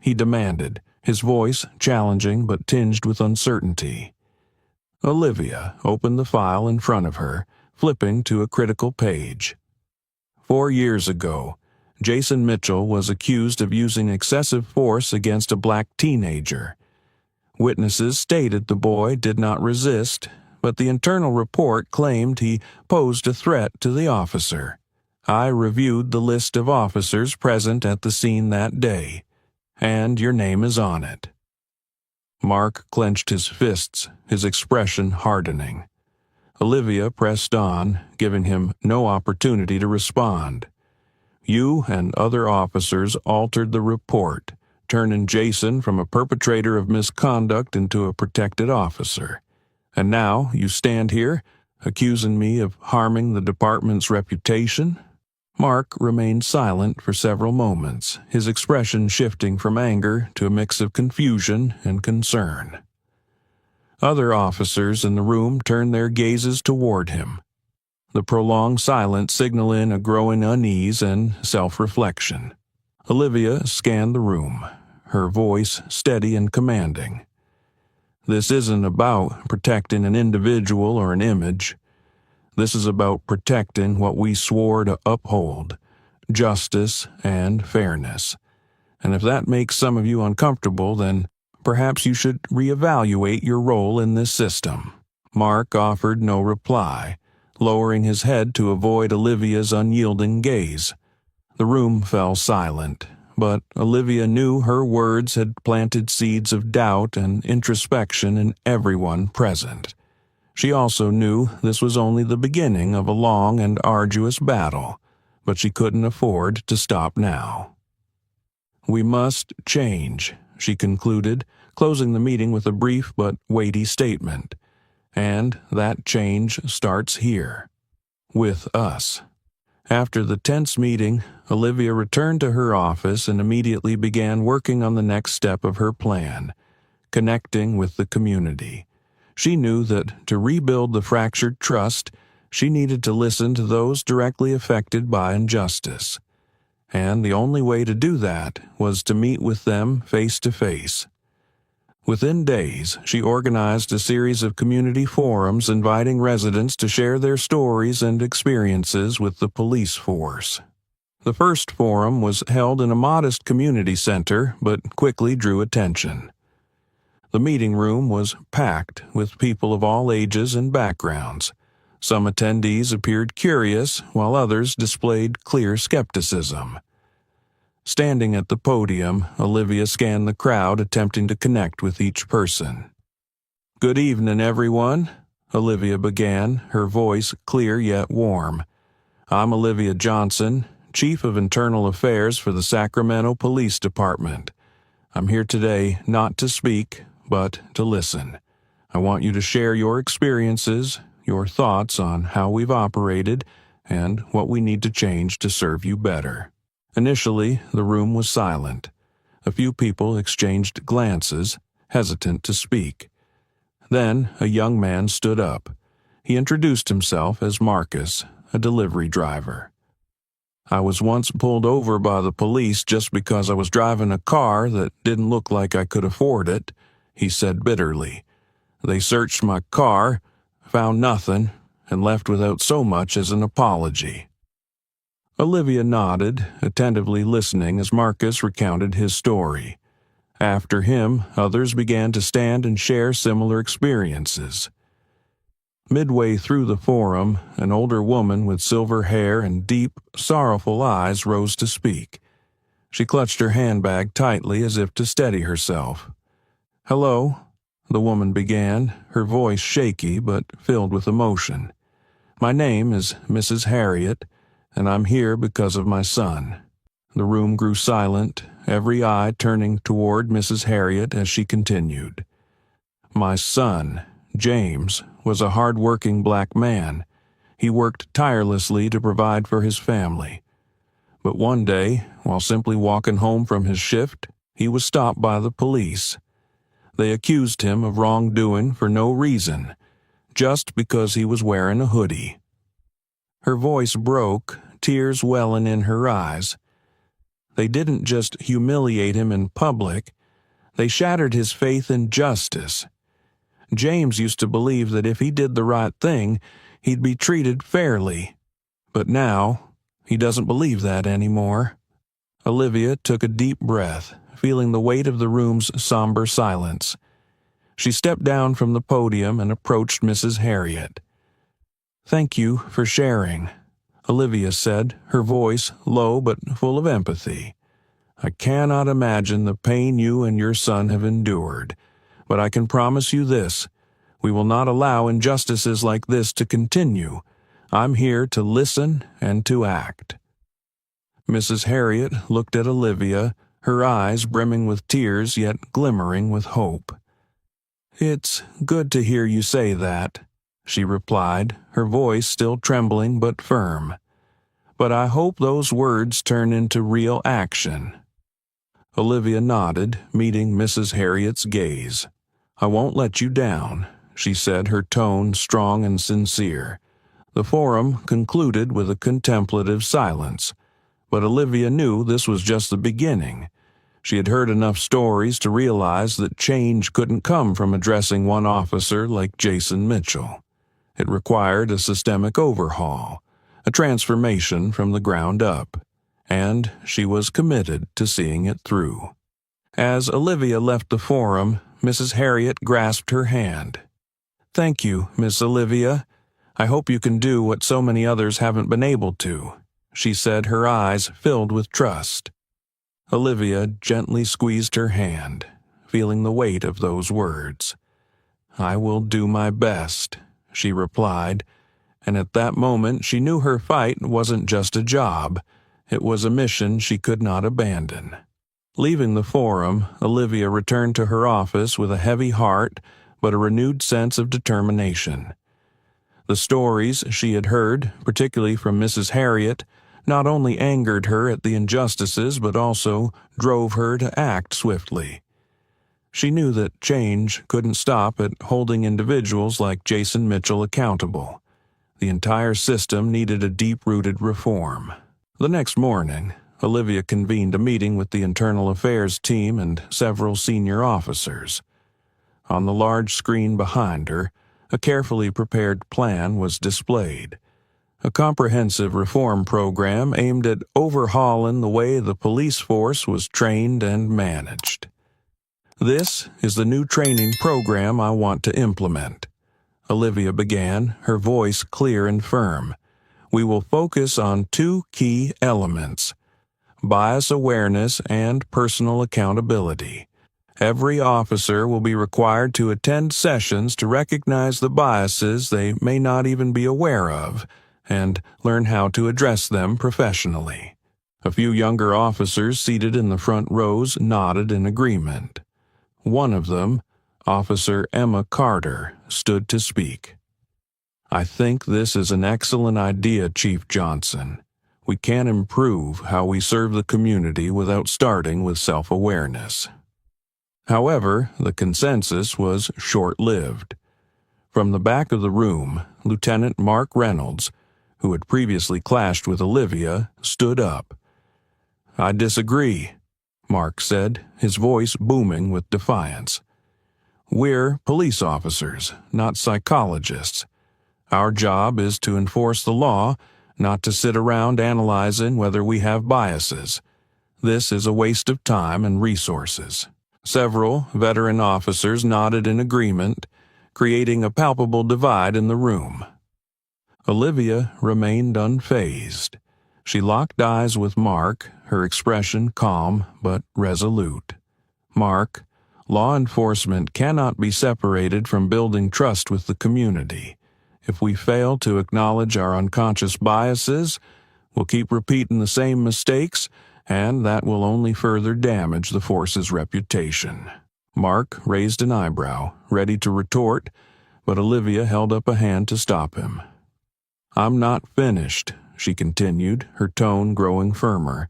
A: He demanded, his voice challenging but tinged with uncertainty. Olivia opened the file in front of her, flipping to a critical page. 4 years ago, Jason Mitchell was accused of using excessive force against a black teenager. Witnesses stated the boy did not resist, but the internal report claimed he posed a threat to the officer. I reviewed the list of officers present at the scene that day, and your name is on it. Mark clenched his fists, his expression hardening. Olivia pressed on, giving him no opportunity to respond. You and other officers altered the report, turning Jason from a perpetrator of misconduct into a protected officer. And now you stand here, accusing me of harming the department's reputation? Mark remained silent for several moments, his expression shifting from anger to a mix of confusion and concern. Other officers in the room turned their gazes toward him, the prolonged silence signaling a growing unease and self-reflection. Olivia scanned the room, her voice steady and commanding. This isn't about protecting an individual or an image. This is about protecting what we swore to uphold, justice and fairness. And if that makes some of you uncomfortable, then perhaps you should reevaluate your role in this system. Mark offered no reply, lowering his head to avoid Olivia's unyielding gaze. The room fell silent, but Olivia knew her words had planted seeds of doubt and introspection in everyone present. She also knew this was only the beginning of a long and arduous battle, but she couldn't afford to stop now. We must change, she concluded, closing the meeting with a brief but weighty statement. And that change starts here, with us. After the tense meeting, Olivia returned to her office and immediately began working on the next step of her plan, connecting with the community. She knew that to rebuild the fractured trust, she needed to listen to those directly affected by injustice. And the only way to do that was to meet with them face to face. Within days, she organized a series of community forums inviting residents to share their stories and experiences with the police force. The first forum was held in a modest community center, but quickly drew attention. The meeting room was packed with people of all ages and backgrounds. Some attendees appeared curious, while others displayed clear skepticism. Standing at the podium, Olivia scanned the crowd, attempting to connect with each person. "Good evening, everyone," Olivia began, her voice clear yet warm. "I'm Olivia Johnson, Chief of Internal Affairs for the Sacramento Police Department. I'm here today not to speak, but to listen. I want you to share your experiences, your thoughts on how we've operated, and what we need to change to serve you better." Initially, the room was silent. A few people exchanged glances, hesitant to speak. Then a young man stood up. He introduced himself as Marcus, a delivery driver. "I was once pulled over by the police just because I was driving a car that didn't look like I could afford it," he said bitterly. "They searched my car, found nothing, and left without so much as an apology." Olivia nodded, attentively listening as Marcus recounted his story. After him, others began to stand and share similar experiences. Midway through the forum, an older woman with silver hair and deep, sorrowful eyes rose to speak. She clutched her handbag tightly as if to steady herself. "Hello," the woman began, her voice shaky but filled with emotion. "My name is Mrs. Harriet, and I'm here because of my son." The room grew silent, every eye turning toward Mrs. Harriet as she continued. "My son, James, was a hard-working black man. He worked tirelessly to provide for his family. But one day, while simply walking home from his shift, he was stopped by the police. They accused him of wrongdoing for no reason, just because he was wearing a hoodie." Her voice broke, tears welling in her eyes. "They didn't just humiliate him in public, they shattered his faith in justice. James used to believe that if he did the right thing, he'd be treated fairly. But now, he doesn't believe that anymore." Olivia took a deep breath, feeling the weight of the room's somber silence. She stepped down from the podium and approached Mrs. Harriet. "Thank you for sharing," Olivia said, her voice low but full of empathy. "I cannot imagine the pain you and your son have endured, but I can promise you this: we will not allow injustices like this to continue. I'm here to listen and to act." Mrs. Harriet looked at Olivia, her eyes brimming with tears yet glimmering with hope. "It's good to hear you say that," she replied, her voice still trembling but firm. "But I hope those words turn into real action." Olivia nodded, meeting Mrs. Harriet's gaze. "I won't let you down," she said, her tone strong and sincere. The forum concluded with a contemplative silence, but Olivia knew this was just the beginning. She had heard enough stories to realize that change couldn't come from addressing one officer like Jason Mitchell. It required a systemic overhaul, a transformation from the ground up, and she was committed to seeing it through. As Olivia left the forum, Mrs. Harriet grasped her hand. "Thank you, Miss Olivia. I hope you can do what so many others haven't been able to," she said, her eyes filled with trust. Olivia gently squeezed her hand, feeling the weight of those words. "I will do my best," she replied, and at that moment she knew her fight wasn't just a job, it was a mission she could not abandon. Leaving the forum, Olivia returned to her office with a heavy heart but a renewed sense of determination. The stories she had heard, particularly from Mrs. Harriet, not only angered her at the injustices but also drove her to act swiftly. She knew that change couldn't stop at holding individuals like Jason Mitchell accountable. The entire system needed a deep-rooted reform. The next morning, Olivia convened a meeting with the Internal Affairs team and several senior officers. On the large screen behind her, a carefully prepared plan was displayed. A comprehensive reform program aimed at overhauling the way the police force was trained and managed. This is the new training program I want to implement. Olivia began, her voice clear and firm. We will focus on two key elements: bias awareness and personal accountability. Every officer will be required to attend sessions to recognize the biases they may not even be aware of and learn how to address them professionally. A few younger officers seated in the front rows nodded in agreement. One of them, Officer Emma Carter, stood to speak. I think this is an excellent idea, Chief Johnson. We can improve how we serve the community without starting with self-awareness. However, the consensus was short-lived. From the back of the room, Lieutenant Mark Reynolds, who had previously clashed with Olivia, stood up. I disagree, Mark said, his voice booming with defiance. We're police officers, not psychologists. Our job is to enforce the law, not to sit around analyzing whether we have biases. This is a waste of time and resources. Several veteran officers nodded in agreement, creating a palpable divide in the room. Olivia remained unfazed. She locked eyes with Mark, her expression calm but resolute. Mark, law enforcement cannot be separated from building trust with the community. If we fail to acknowledge our unconscious biases, we'll keep repeating the same mistakes, and that will only further damage the force's reputation. Mark raised an eyebrow, ready to retort, but Olivia held up a hand to stop him. I'm not finished, she continued, her tone growing firmer.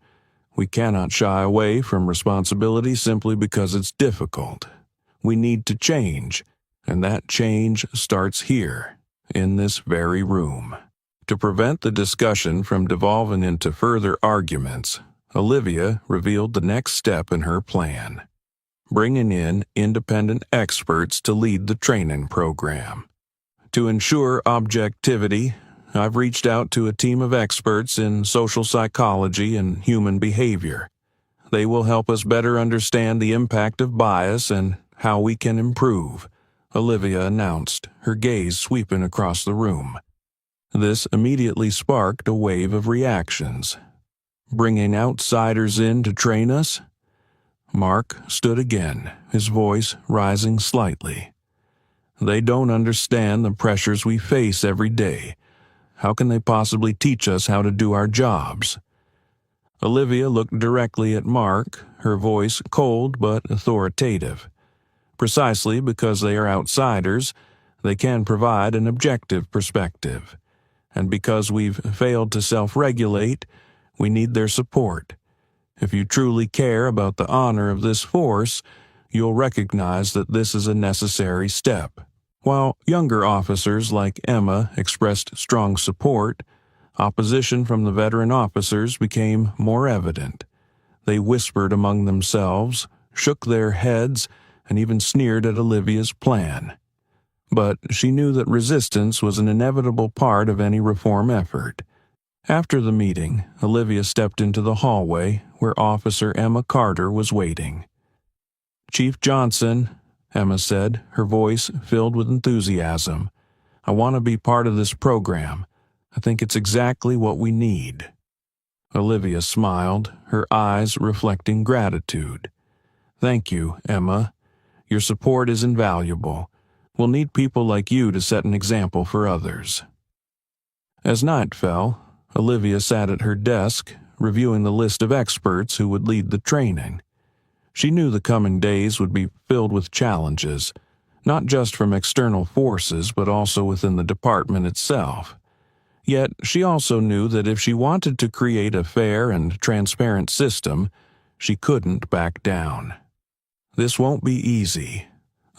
A: We cannot shy away from responsibility simply because it's difficult. We need to change, and that change starts here, in this very room. To prevent the discussion from devolving into further arguments, Olivia revealed the next step in her plan: bringing in independent experts to lead the training program. To ensure objectivity, I've reached out to a team of experts in social psychology and human behavior. They will help us better understand the impact of bias and how we can improve, Olivia announced, her gaze sweeping across the room. This immediately sparked a wave of reactions. Bringing outsiders in to train us? Mark stood again, his voice rising slightly. They don't understand the pressures we face every day. How can they possibly teach us how to do our jobs? Olivia looked directly at Mark, her voice cold but authoritative. Precisely because they are outsiders, they can provide an objective perspective. And because we've failed to self-regulate, we need their support. If you truly care about the honor of this force, you'll recognize that this is a necessary step. While younger officers like Emma expressed strong support, opposition from the veteran officers became more evident. They whispered among themselves, shook their heads, and even sneered at Olivia's plan. But she knew that resistance was an inevitable part of any reform effort. After the meeting, Olivia stepped into the hallway where Officer Emma Carter was waiting. Chief Johnson, Emma said, her voice filled with enthusiasm, I want to be part of this program. I think it's exactly what we need. Olivia smiled, her eyes reflecting gratitude. Thank you, Emma. Your support is invaluable. We'll need people like you to set an example for others. As night fell, Olivia sat at her desk, reviewing the list of experts who would lead the training. She knew the coming days would be filled with challenges, not just from external forces but also within the department itself. Yet she also knew that if she wanted to create a fair and transparent system, she couldn't back down. This won't be easy,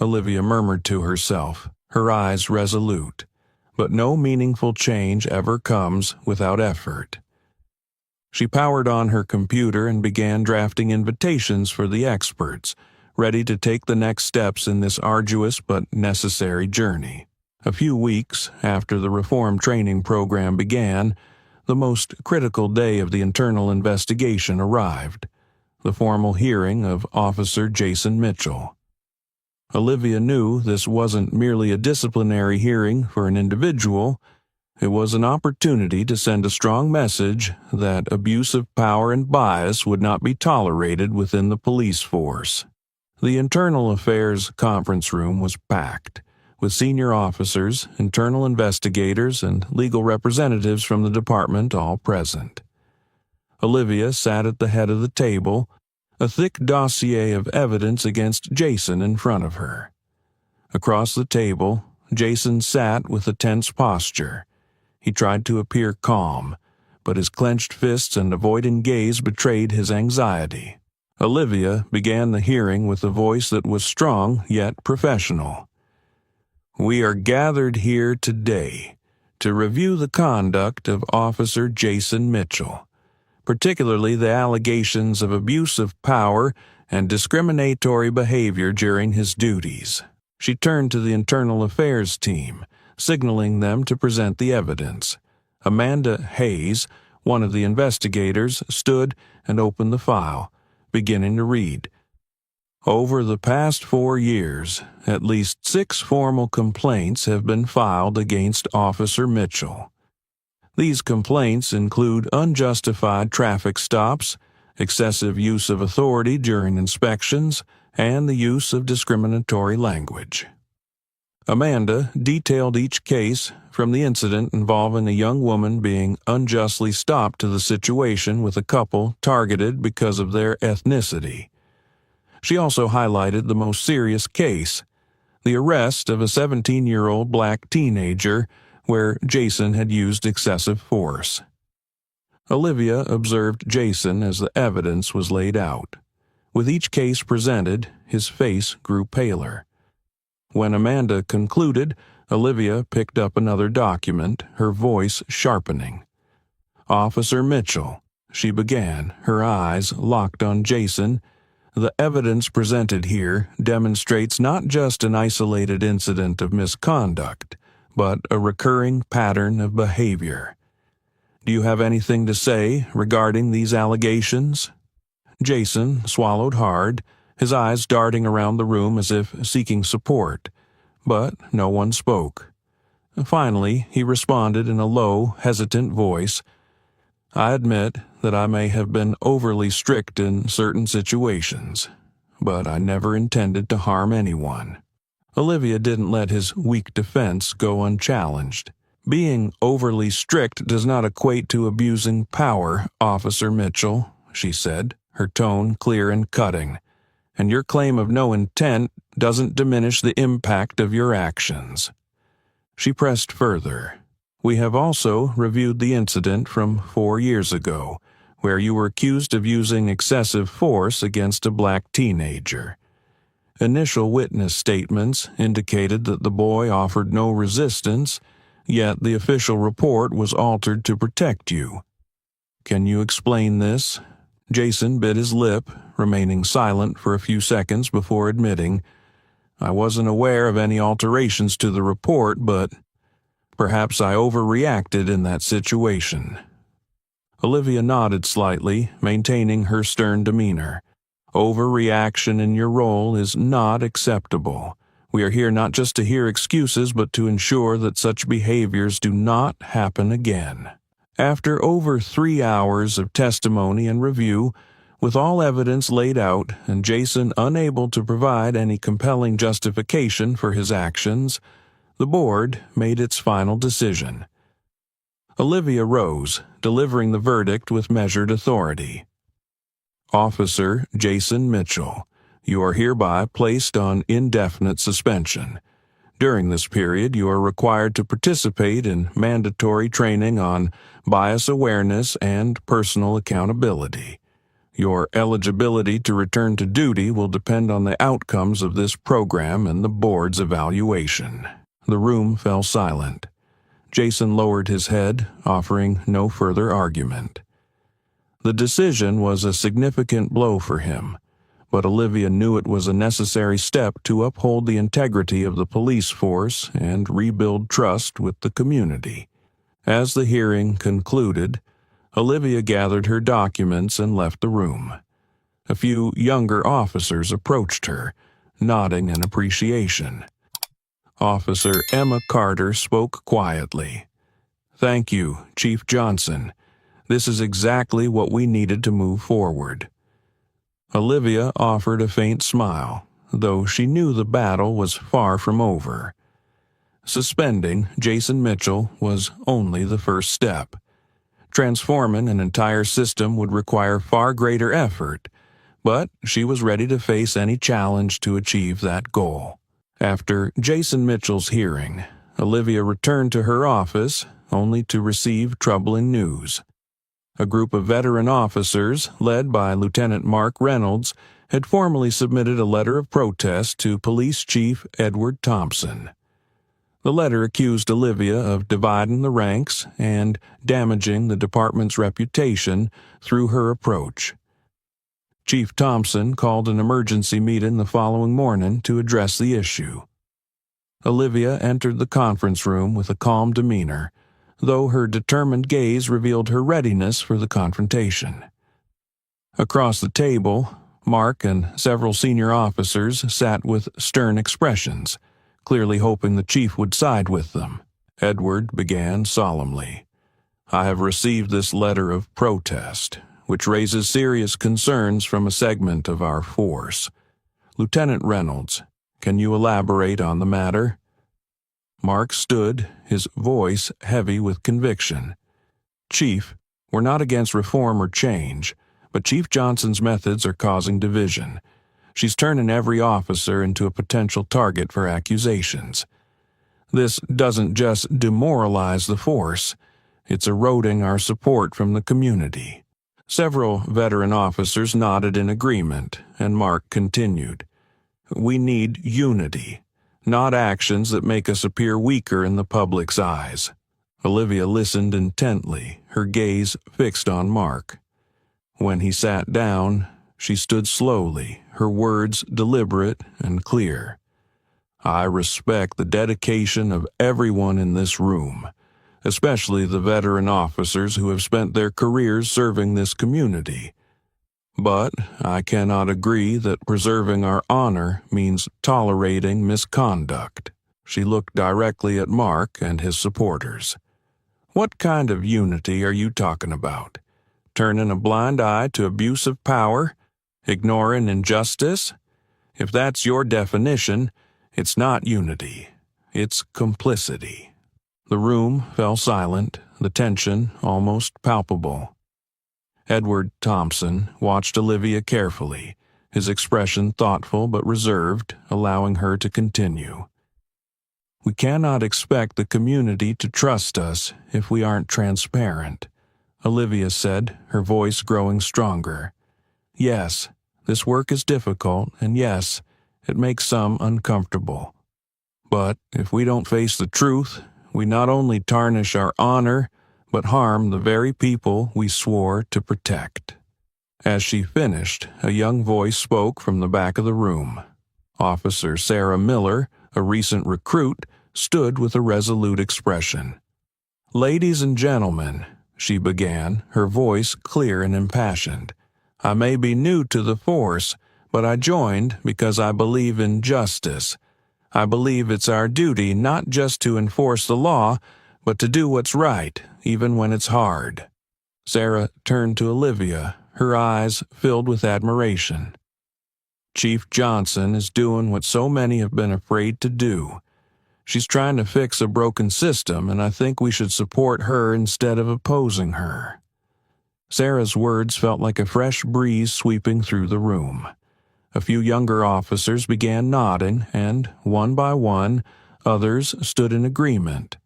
A: Olivia murmured to herself, her eyes resolute. But no meaningful change ever comes without effort. She powered on her computer and began drafting invitations for the experts, ready to take the next steps in this arduous but necessary journey. A few weeks after the reform training program began, the most critical day of the internal investigation arrived, the formal hearing of Officer Jason Mitchell. Olivia knew this wasn't merely a disciplinary hearing for an individual. It was an opportunity to send a strong message that abuse of power and bias would not be tolerated within the police force. The Internal Affairs conference room was packed, with senior officers, internal investigators, and legal representatives from the department all present. Olivia sat at the head of the table, a thick dossier of evidence against Jason in front of her. Across the table, Jason sat with a tense posture. He tried to appear calm, but his clenched fists and avoidant gaze betrayed his anxiety. Olivia began the hearing with a voice that was strong yet professional. "We are gathered here today to review the conduct of Officer Jason Mitchell, particularly the allegations of abuse of power and discriminatory behavior during his duties." She turned to the Internal Affairs team, signaling them to present the evidence. Amanda Hayes, one of the investigators, stood and opened the file, beginning to read. Over the past 4 years, at least 6 formal complaints have been filed against Officer Mitchell. These complaints include unjustified traffic stops, excessive use of authority during inspections, and the use of discriminatory language. Amanda detailed each case, from the incident involving a young woman being unjustly stopped to the situation with a couple targeted because of their ethnicity. She also highlighted the most serious case, the arrest of a 17-year-old black teenager where Jason had used excessive force. Olivia observed Jason as the evidence was laid out. With each case presented, his face grew paler. When Amanda concluded, Olivia picked up another document, her voice sharpening. "Officer Mitchell," she began, her eyes locked on Jason, "the evidence presented here demonstrates not just an isolated incident of misconduct, but a recurring pattern of behavior. Do you have anything to say regarding these allegations?" Jason swallowed hard, his eyes darting around the room as if seeking support, but no one spoke. Finally, he responded in a low, hesitant voice, "I admit that I may have been overly strict in certain situations, but I never intended to harm anyone." Olivia didn't let his weak defense go unchallenged. "Being overly strict does not equate to abusing power, Officer Mitchell," she said, her tone clear and cutting. "And your claim of no intent doesn't diminish the impact of your actions." She pressed further. "We have also reviewed the incident from 4 years ago, where you were accused of using excessive force against a black teenager. Initial witness statements indicated that the boy offered no resistance, yet the official report was altered to protect you. Can you explain this?" Jason bit his lip, remaining silent for a few seconds before admitting, "I wasn't aware of any alterations to the report, but perhaps I overreacted in that situation." Olivia nodded slightly, maintaining her stern demeanor. "Overreaction in your role is not acceptable. We are here not just to hear excuses, but to ensure that such behaviors do not happen again." After over 3 hours of testimony and review, with all evidence laid out and Jason unable to provide any compelling justification for his actions, the board made its final decision. Olivia rose, delivering the verdict with measured authority. "Officer Jason Mitchell, you are hereby placed on indefinite suspension. During this period, you are required to participate in mandatory training on bias awareness and personal accountability. Your eligibility to return to duty will depend on the outcomes of this program and the board's evaluation." The room fell silent. Jason lowered his head, offering no further argument. The decision was a significant blow for him, but Olivia knew it was a necessary step to uphold the integrity of the police force and rebuild trust with the community. As the hearing concluded, Olivia gathered her documents and left the room. A few younger officers approached her, nodding in appreciation. Officer Emma Carter spoke quietly. "Thank you, Chief Johnson. This is exactly what we needed to move forward." Olivia offered a faint smile, though she knew the battle was far from over. Suspending Jason Mitchell was only the first step. Transforming an entire system would require far greater effort, but she was ready to face any challenge to achieve that goal. After Jason Mitchell's hearing, Olivia returned to her office only to receive troubling news. A group of veteran officers, led by Lieutenant Mark Reynolds, had formally submitted a letter of protest to Police Chief Edward Thompson. The letter accused Olivia of dividing the ranks and damaging the department's reputation through her approach. Chief Thompson called an emergency meeting the following morning to address the issue. Olivia entered the conference room with a calm demeanor, though her determined gaze revealed her readiness for the confrontation. Across the table, Mark and several senior officers sat with stern expressions, clearly hoping the chief would side with them. Edward began solemnly. "I have received this letter of protest, which raises serious concerns from a segment of our force. Lieutenant Reynolds, can you elaborate on the matter?" Mark stood, his voice heavy with conviction. "Chief, we're not against reform or change, but Chief Johnson's methods are causing division. She's turning every officer into a potential target for accusations. This doesn't just demoralize the force, it's eroding our support from the community." Several veteran officers nodded in agreement, and Mark continued. "We need unity, not actions that make us appear weaker in the public's eyes." Olivia listened intently, her gaze fixed on Mark. When he sat down, she stood slowly, her words deliberate and clear. "I respect the dedication of everyone in this room, especially the veteran officers who have spent their careers serving this community. But I cannot agree that preserving our honor means tolerating misconduct." She looked directly at Mark and his supporters. "What kind of unity are you talking about? Turning a blind eye to abuse of power? Ignoring injustice? If that's your definition, it's not unity. It's complicity." The room fell silent, the tension almost palpable. Edward Thompson watched Olivia carefully, his expression thoughtful but reserved, allowing her to continue. "We cannot expect the community to trust us if we aren't transparent," Olivia said, her voice growing stronger. "Yes, this work is difficult, and yes, it makes some uncomfortable. But if we don't face the truth, we not only tarnish our honor, but harm the very people we swore to protect." As she finished, a young voice spoke from the back of the room. Officer Sarah Miller, a recent recruit, stood with a resolute expression. "Ladies and gentlemen," she began, her voice clear and impassioned, "I may be new to the force, but I joined because I believe in justice. I believe it's our duty not just to enforce the law, but to do what's right, even when it's hard." Sarah turned to Olivia, her eyes filled with admiration. "Chief Johnson is doing what so many have been afraid to do. She's trying to fix a broken system, and I think we should support her instead of opposing her." Sarah's words felt like a fresh breeze sweeping through the room. A few younger officers began nodding, and, one by one, others stood in agreement.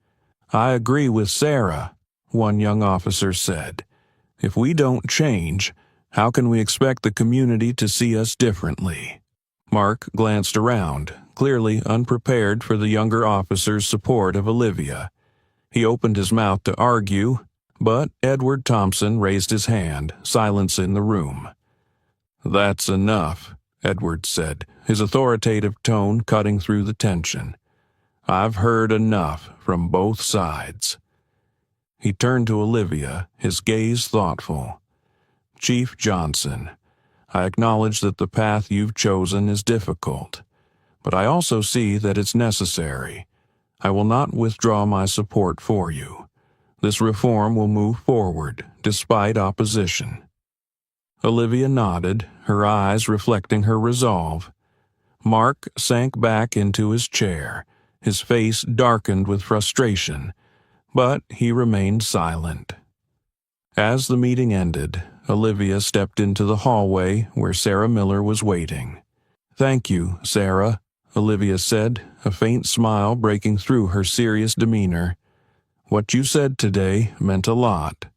A: "I agree with Sarah," one young officer said. "If we don't change, how can we expect the community to see us differently?" Mark glanced around, clearly unprepared for the younger officer's support of Olivia. He opened his mouth to argue, but Edward Thompson raised his hand, silencing the room. "That's enough," Edwards said, his authoritative tone cutting through the tension. "I've heard enough from both sides." He turned to Olivia, his gaze thoughtful. "Chief Johnson, I acknowledge that the path you've chosen is difficult, but I also see that it's necessary. I will not withdraw my support for you. This reform will move forward, despite opposition." Olivia nodded, her eyes reflecting her resolve. Mark sank back into his chair, his face darkened with frustration, but he remained silent. As the meeting ended, Olivia stepped into the hallway where Sarah Miller was waiting. "Thank you, Sarah," Olivia said, a faint smile breaking through her serious demeanor. "What you said today meant a lot."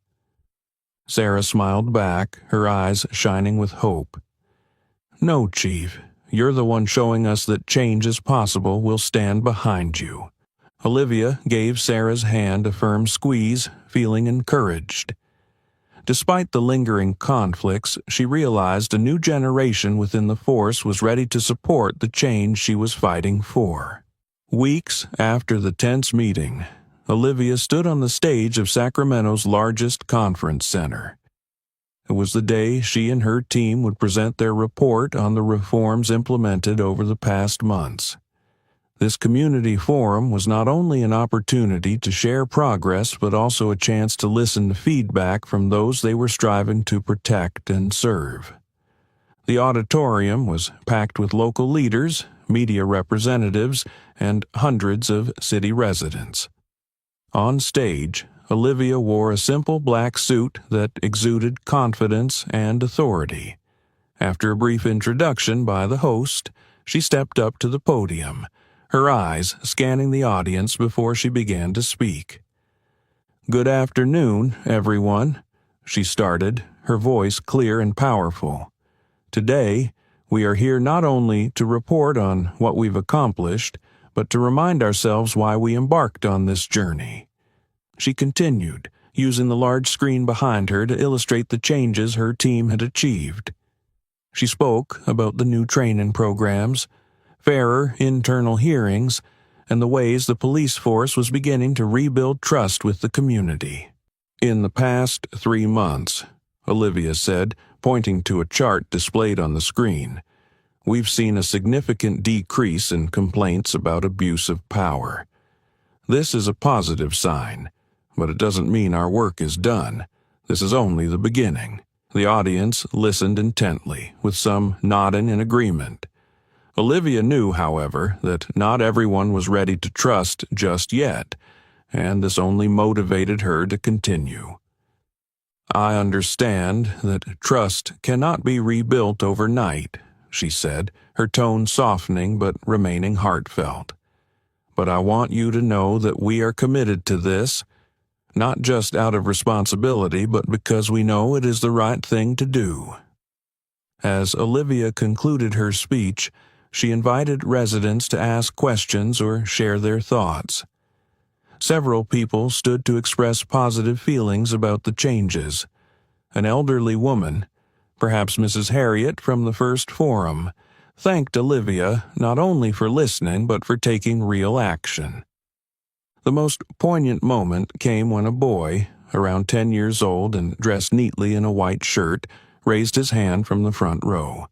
A: Sarah smiled back, her eyes shining with hope. "No, Chief, you're the one showing us that change is possible. We'll stand behind you." Olivia gave Sarah's hand a firm squeeze, feeling encouraged. Despite the lingering conflicts, she realized a new generation within the force was ready to support the change she was fighting for. Weeks after the tense meeting, Olivia stood on the stage of Sacramento's largest conference center. It was the day she and her team would present their report on the reforms implemented over the past months. This community forum was not only an opportunity to share progress but also a chance to listen to feedback from those they were striving to protect and serve. The auditorium was packed with local leaders, media representatives, and hundreds of city residents. On stage, Olivia wore a simple black suit that exuded confidence and authority. After a brief introduction by the host, she stepped up to the podium, her eyes scanning the audience before she began to speak. "Good afternoon, everyone," she started, her voice clear and powerful. "Today, we are here not only to report on what we've accomplished, but to remind ourselves why we embarked on this journey." She continued, using the large screen behind her to illustrate the changes her team had achieved. She spoke about the new training programs, fairer internal hearings, and the ways the police force was beginning to rebuild trust with the community. "In the past 3 months," Olivia said, pointing to a chart displayed on the screen, "we've seen a significant decrease in complaints about abuse of power. This is a positive sign, but it doesn't mean our work is done. This is only the beginning." The audience listened intently, with some nodding in agreement. Olivia knew, however, that not everyone was ready to trust just yet, and this only motivated her to continue. "I understand that trust cannot be rebuilt overnight," she said, her tone softening but remaining heartfelt. "But I want you to know that we are committed to this, not just out of responsibility, but because we know it is the right thing to do." As Olivia concluded her speech, she invited residents to ask questions or share their thoughts. Several people stood to express positive feelings about the changes. An elderly woman, perhaps Mrs. Harriet from the first forum, thanked Olivia not only for listening but for taking real action. The most poignant moment came when a boy, around 10 years old and dressed neatly in a white shirt, raised his hand from the front row.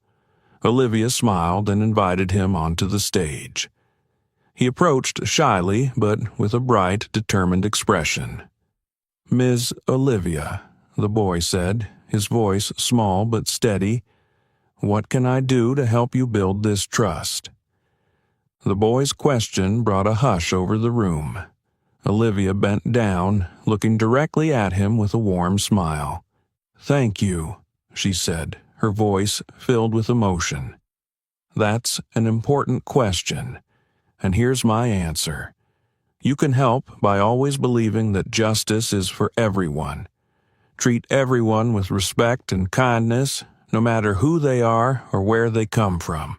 A: Olivia smiled and invited him onto the stage. He approached shyly, but with a bright, determined expression. "Ms. Olivia," the boy said, his voice small but steady, "what can I do to help you build this trust?" The boy's question brought a hush over the room. Olivia bent down, looking directly at him with a warm smile. "Thank you," she said, her voice filled with emotion. "That's an important question, and here's my answer. You can help by always believing that justice is for everyone. Treat everyone with respect and kindness, no matter who they are or where they come from.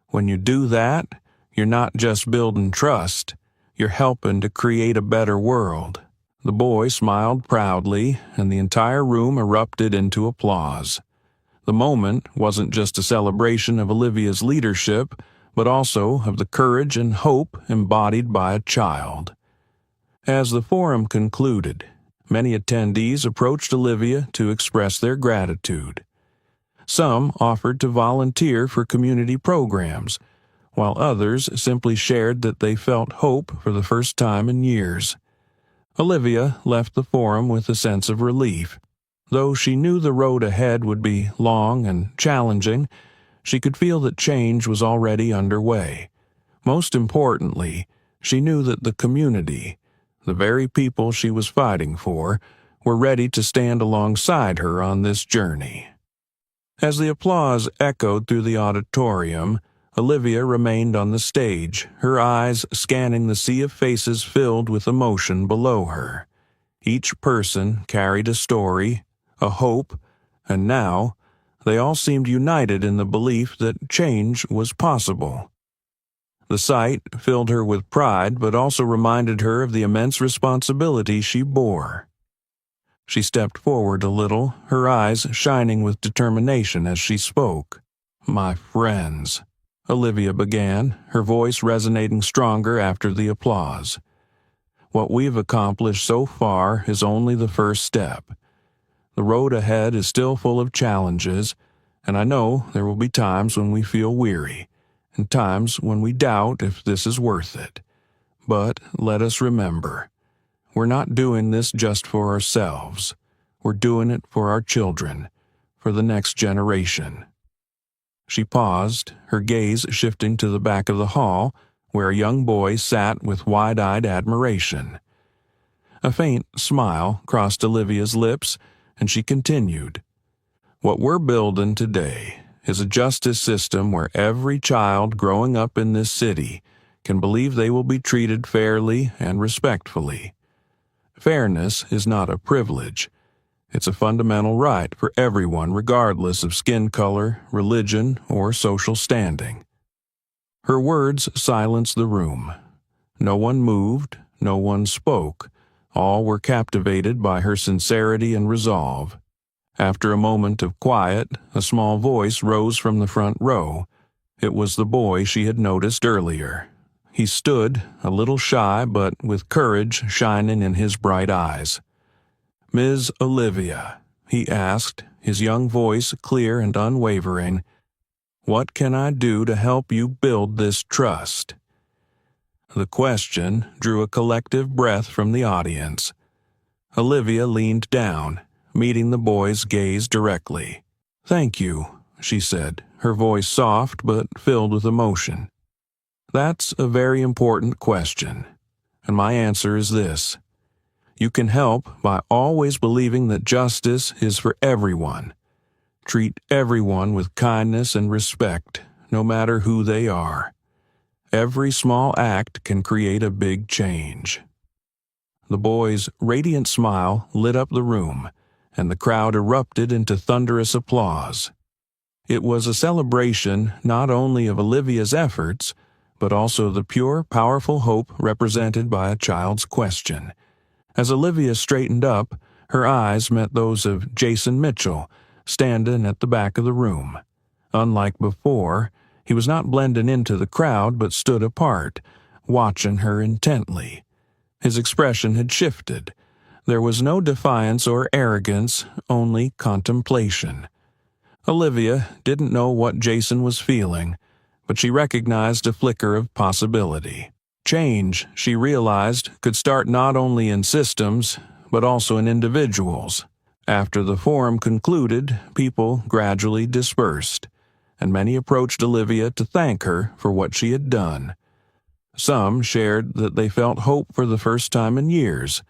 A: When you do that, you're not just building trust, you're helping to create a better world." The boy smiled proudly, and the entire room erupted into applause. The moment wasn't just a celebration of Olivia's leadership, but also of the courage and hope embodied by a child. As the forum concluded, many attendees approached Olivia to express their gratitude. Some offered to volunteer for community programs, while others simply shared that they felt hope for the first time in years. Olivia left the forum with a sense of relief. Though she knew the road ahead would be long and challenging, she could feel that change was already underway. Most importantly, she knew that the community, the very people she was fighting for, were ready to stand alongside her on this journey. As the applause echoed through the auditorium, Olivia remained on the stage, her eyes scanning the sea of faces filled with emotion below her. Each person carried a story, a hope, and now they all seemed united in the belief that change was possible. The sight filled her with pride, but also reminded her of the immense responsibility she bore. She stepped forward a little, her eyes shining with determination as she spoke. "My friends," Olivia began, her voice resonating stronger after the applause. "What we've accomplished so far is only the first step. The road ahead is still full of challenges, and I know there will be times when we feel weary, and times when we doubt if this is worth it. But let us remember, we're not doing this just for ourselves. We're doing it for our children, for the next generation." She paused, her gaze shifting to the back of the hall, where a young boy sat with wide-eyed admiration. A faint smile crossed Olivia's lips, and she continued, "What we're building today is a justice system where every child growing up in this city can believe they will be treated fairly and respectfully. Fairness is not a privilege. It's a fundamental right for everyone regardless of skin color, religion, or social standing." Her words silenced the room. No one moved, no one spoke. All were captivated by her sincerity and resolve. After a moment of quiet, a small voice rose from the front row. It was the boy she had noticed earlier. He stood, a little shy but with courage shining in his bright eyes. "Ms. Olivia," he asked, his young voice clear and unwavering, "what can I do to help you build this trust?" The question drew a collective breath from the audience. Olivia leaned down, meeting the boy's gaze directly. "Thank you," she said, her voice soft but filled with emotion. "That's a very important question, and my answer is this. You can help by always believing that justice is for everyone. Treat everyone with kindness and respect, no matter who they are. Every small act can create a big change." The boy's radiant smile lit up the room, and the crowd erupted into thunderous applause. It was a celebration not only of Olivia's efforts, but also the pure, powerful hope represented by a child's question. As Olivia straightened up, her eyes met those of Jason Mitchell, standing at the back of the room. Unlike before, he was not blending into the crowd but stood apart, watching her intently. His expression had shifted. There was no defiance or arrogance, only contemplation. Olivia didn't know what Jason was feeling, but she recognized a flicker of possibility. Change, she realized, could start not only in systems, but also in individuals. After the forum concluded, people gradually dispersed, and many approached Olivia to thank her for what she had done. Some shared that they felt hope for the first time in years,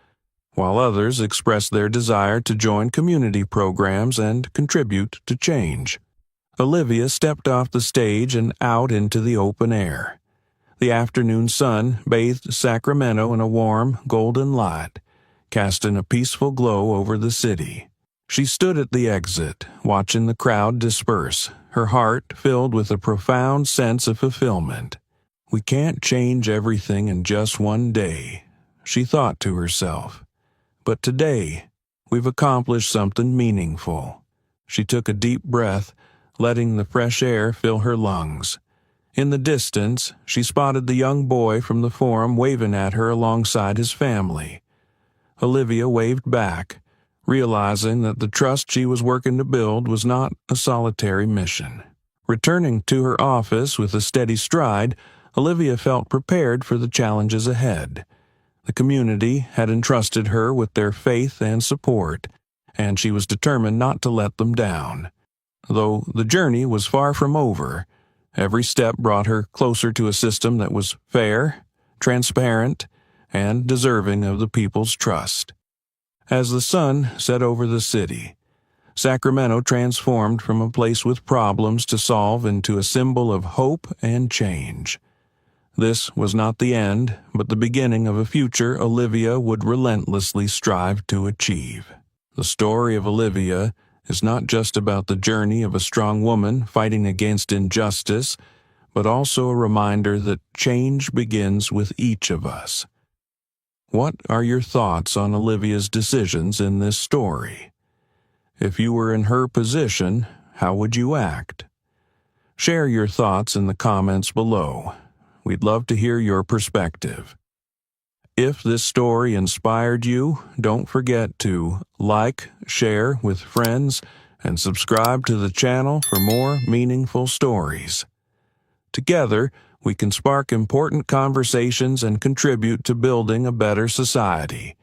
A: while others expressed their desire to join community programs and contribute to change. Olivia stepped off the stage and out into the open air. The afternoon sun bathed Sacramento in a warm, golden light, casting a peaceful glow over the city. She stood at the exit, watching the crowd disperse, her heart filled with a profound sense of fulfillment. "We can't change everything in just one day," she thought to herself. "But today, we've accomplished something meaningful. She took a deep breath, letting the fresh air fill her lungs. In the distance, she spotted the young boy from the forum waving at her alongside his family. Olivia waved back, realizing that the trust she was working to build was not a solitary mission. Returning to her office with a steady stride, Olivia felt prepared for the challenges ahead. The community had entrusted her with their faith and support, and she was determined not to let them down. Though the journey was far from over, every step brought her closer to a system that was fair, transparent, and deserving of the people's trust. As the sun set over the city, Sacramento transformed from a place with problems to solve into a symbol of hope and change. This was not the end, but the beginning of a future Olivia would relentlessly strive to achieve. The story of Olivia is not just about the journey of a strong woman fighting against injustice, but also a reminder that change begins with each of us. What are your thoughts on Olivia's decisions in this story? If you were in her position, how would you act? Share your thoughts in the comments below. We'd love to hear your perspective. If this story inspired you, don't forget to like, share with friends, and subscribe to the channel for more meaningful stories. Together, we can spark important conversations and contribute to building a better society.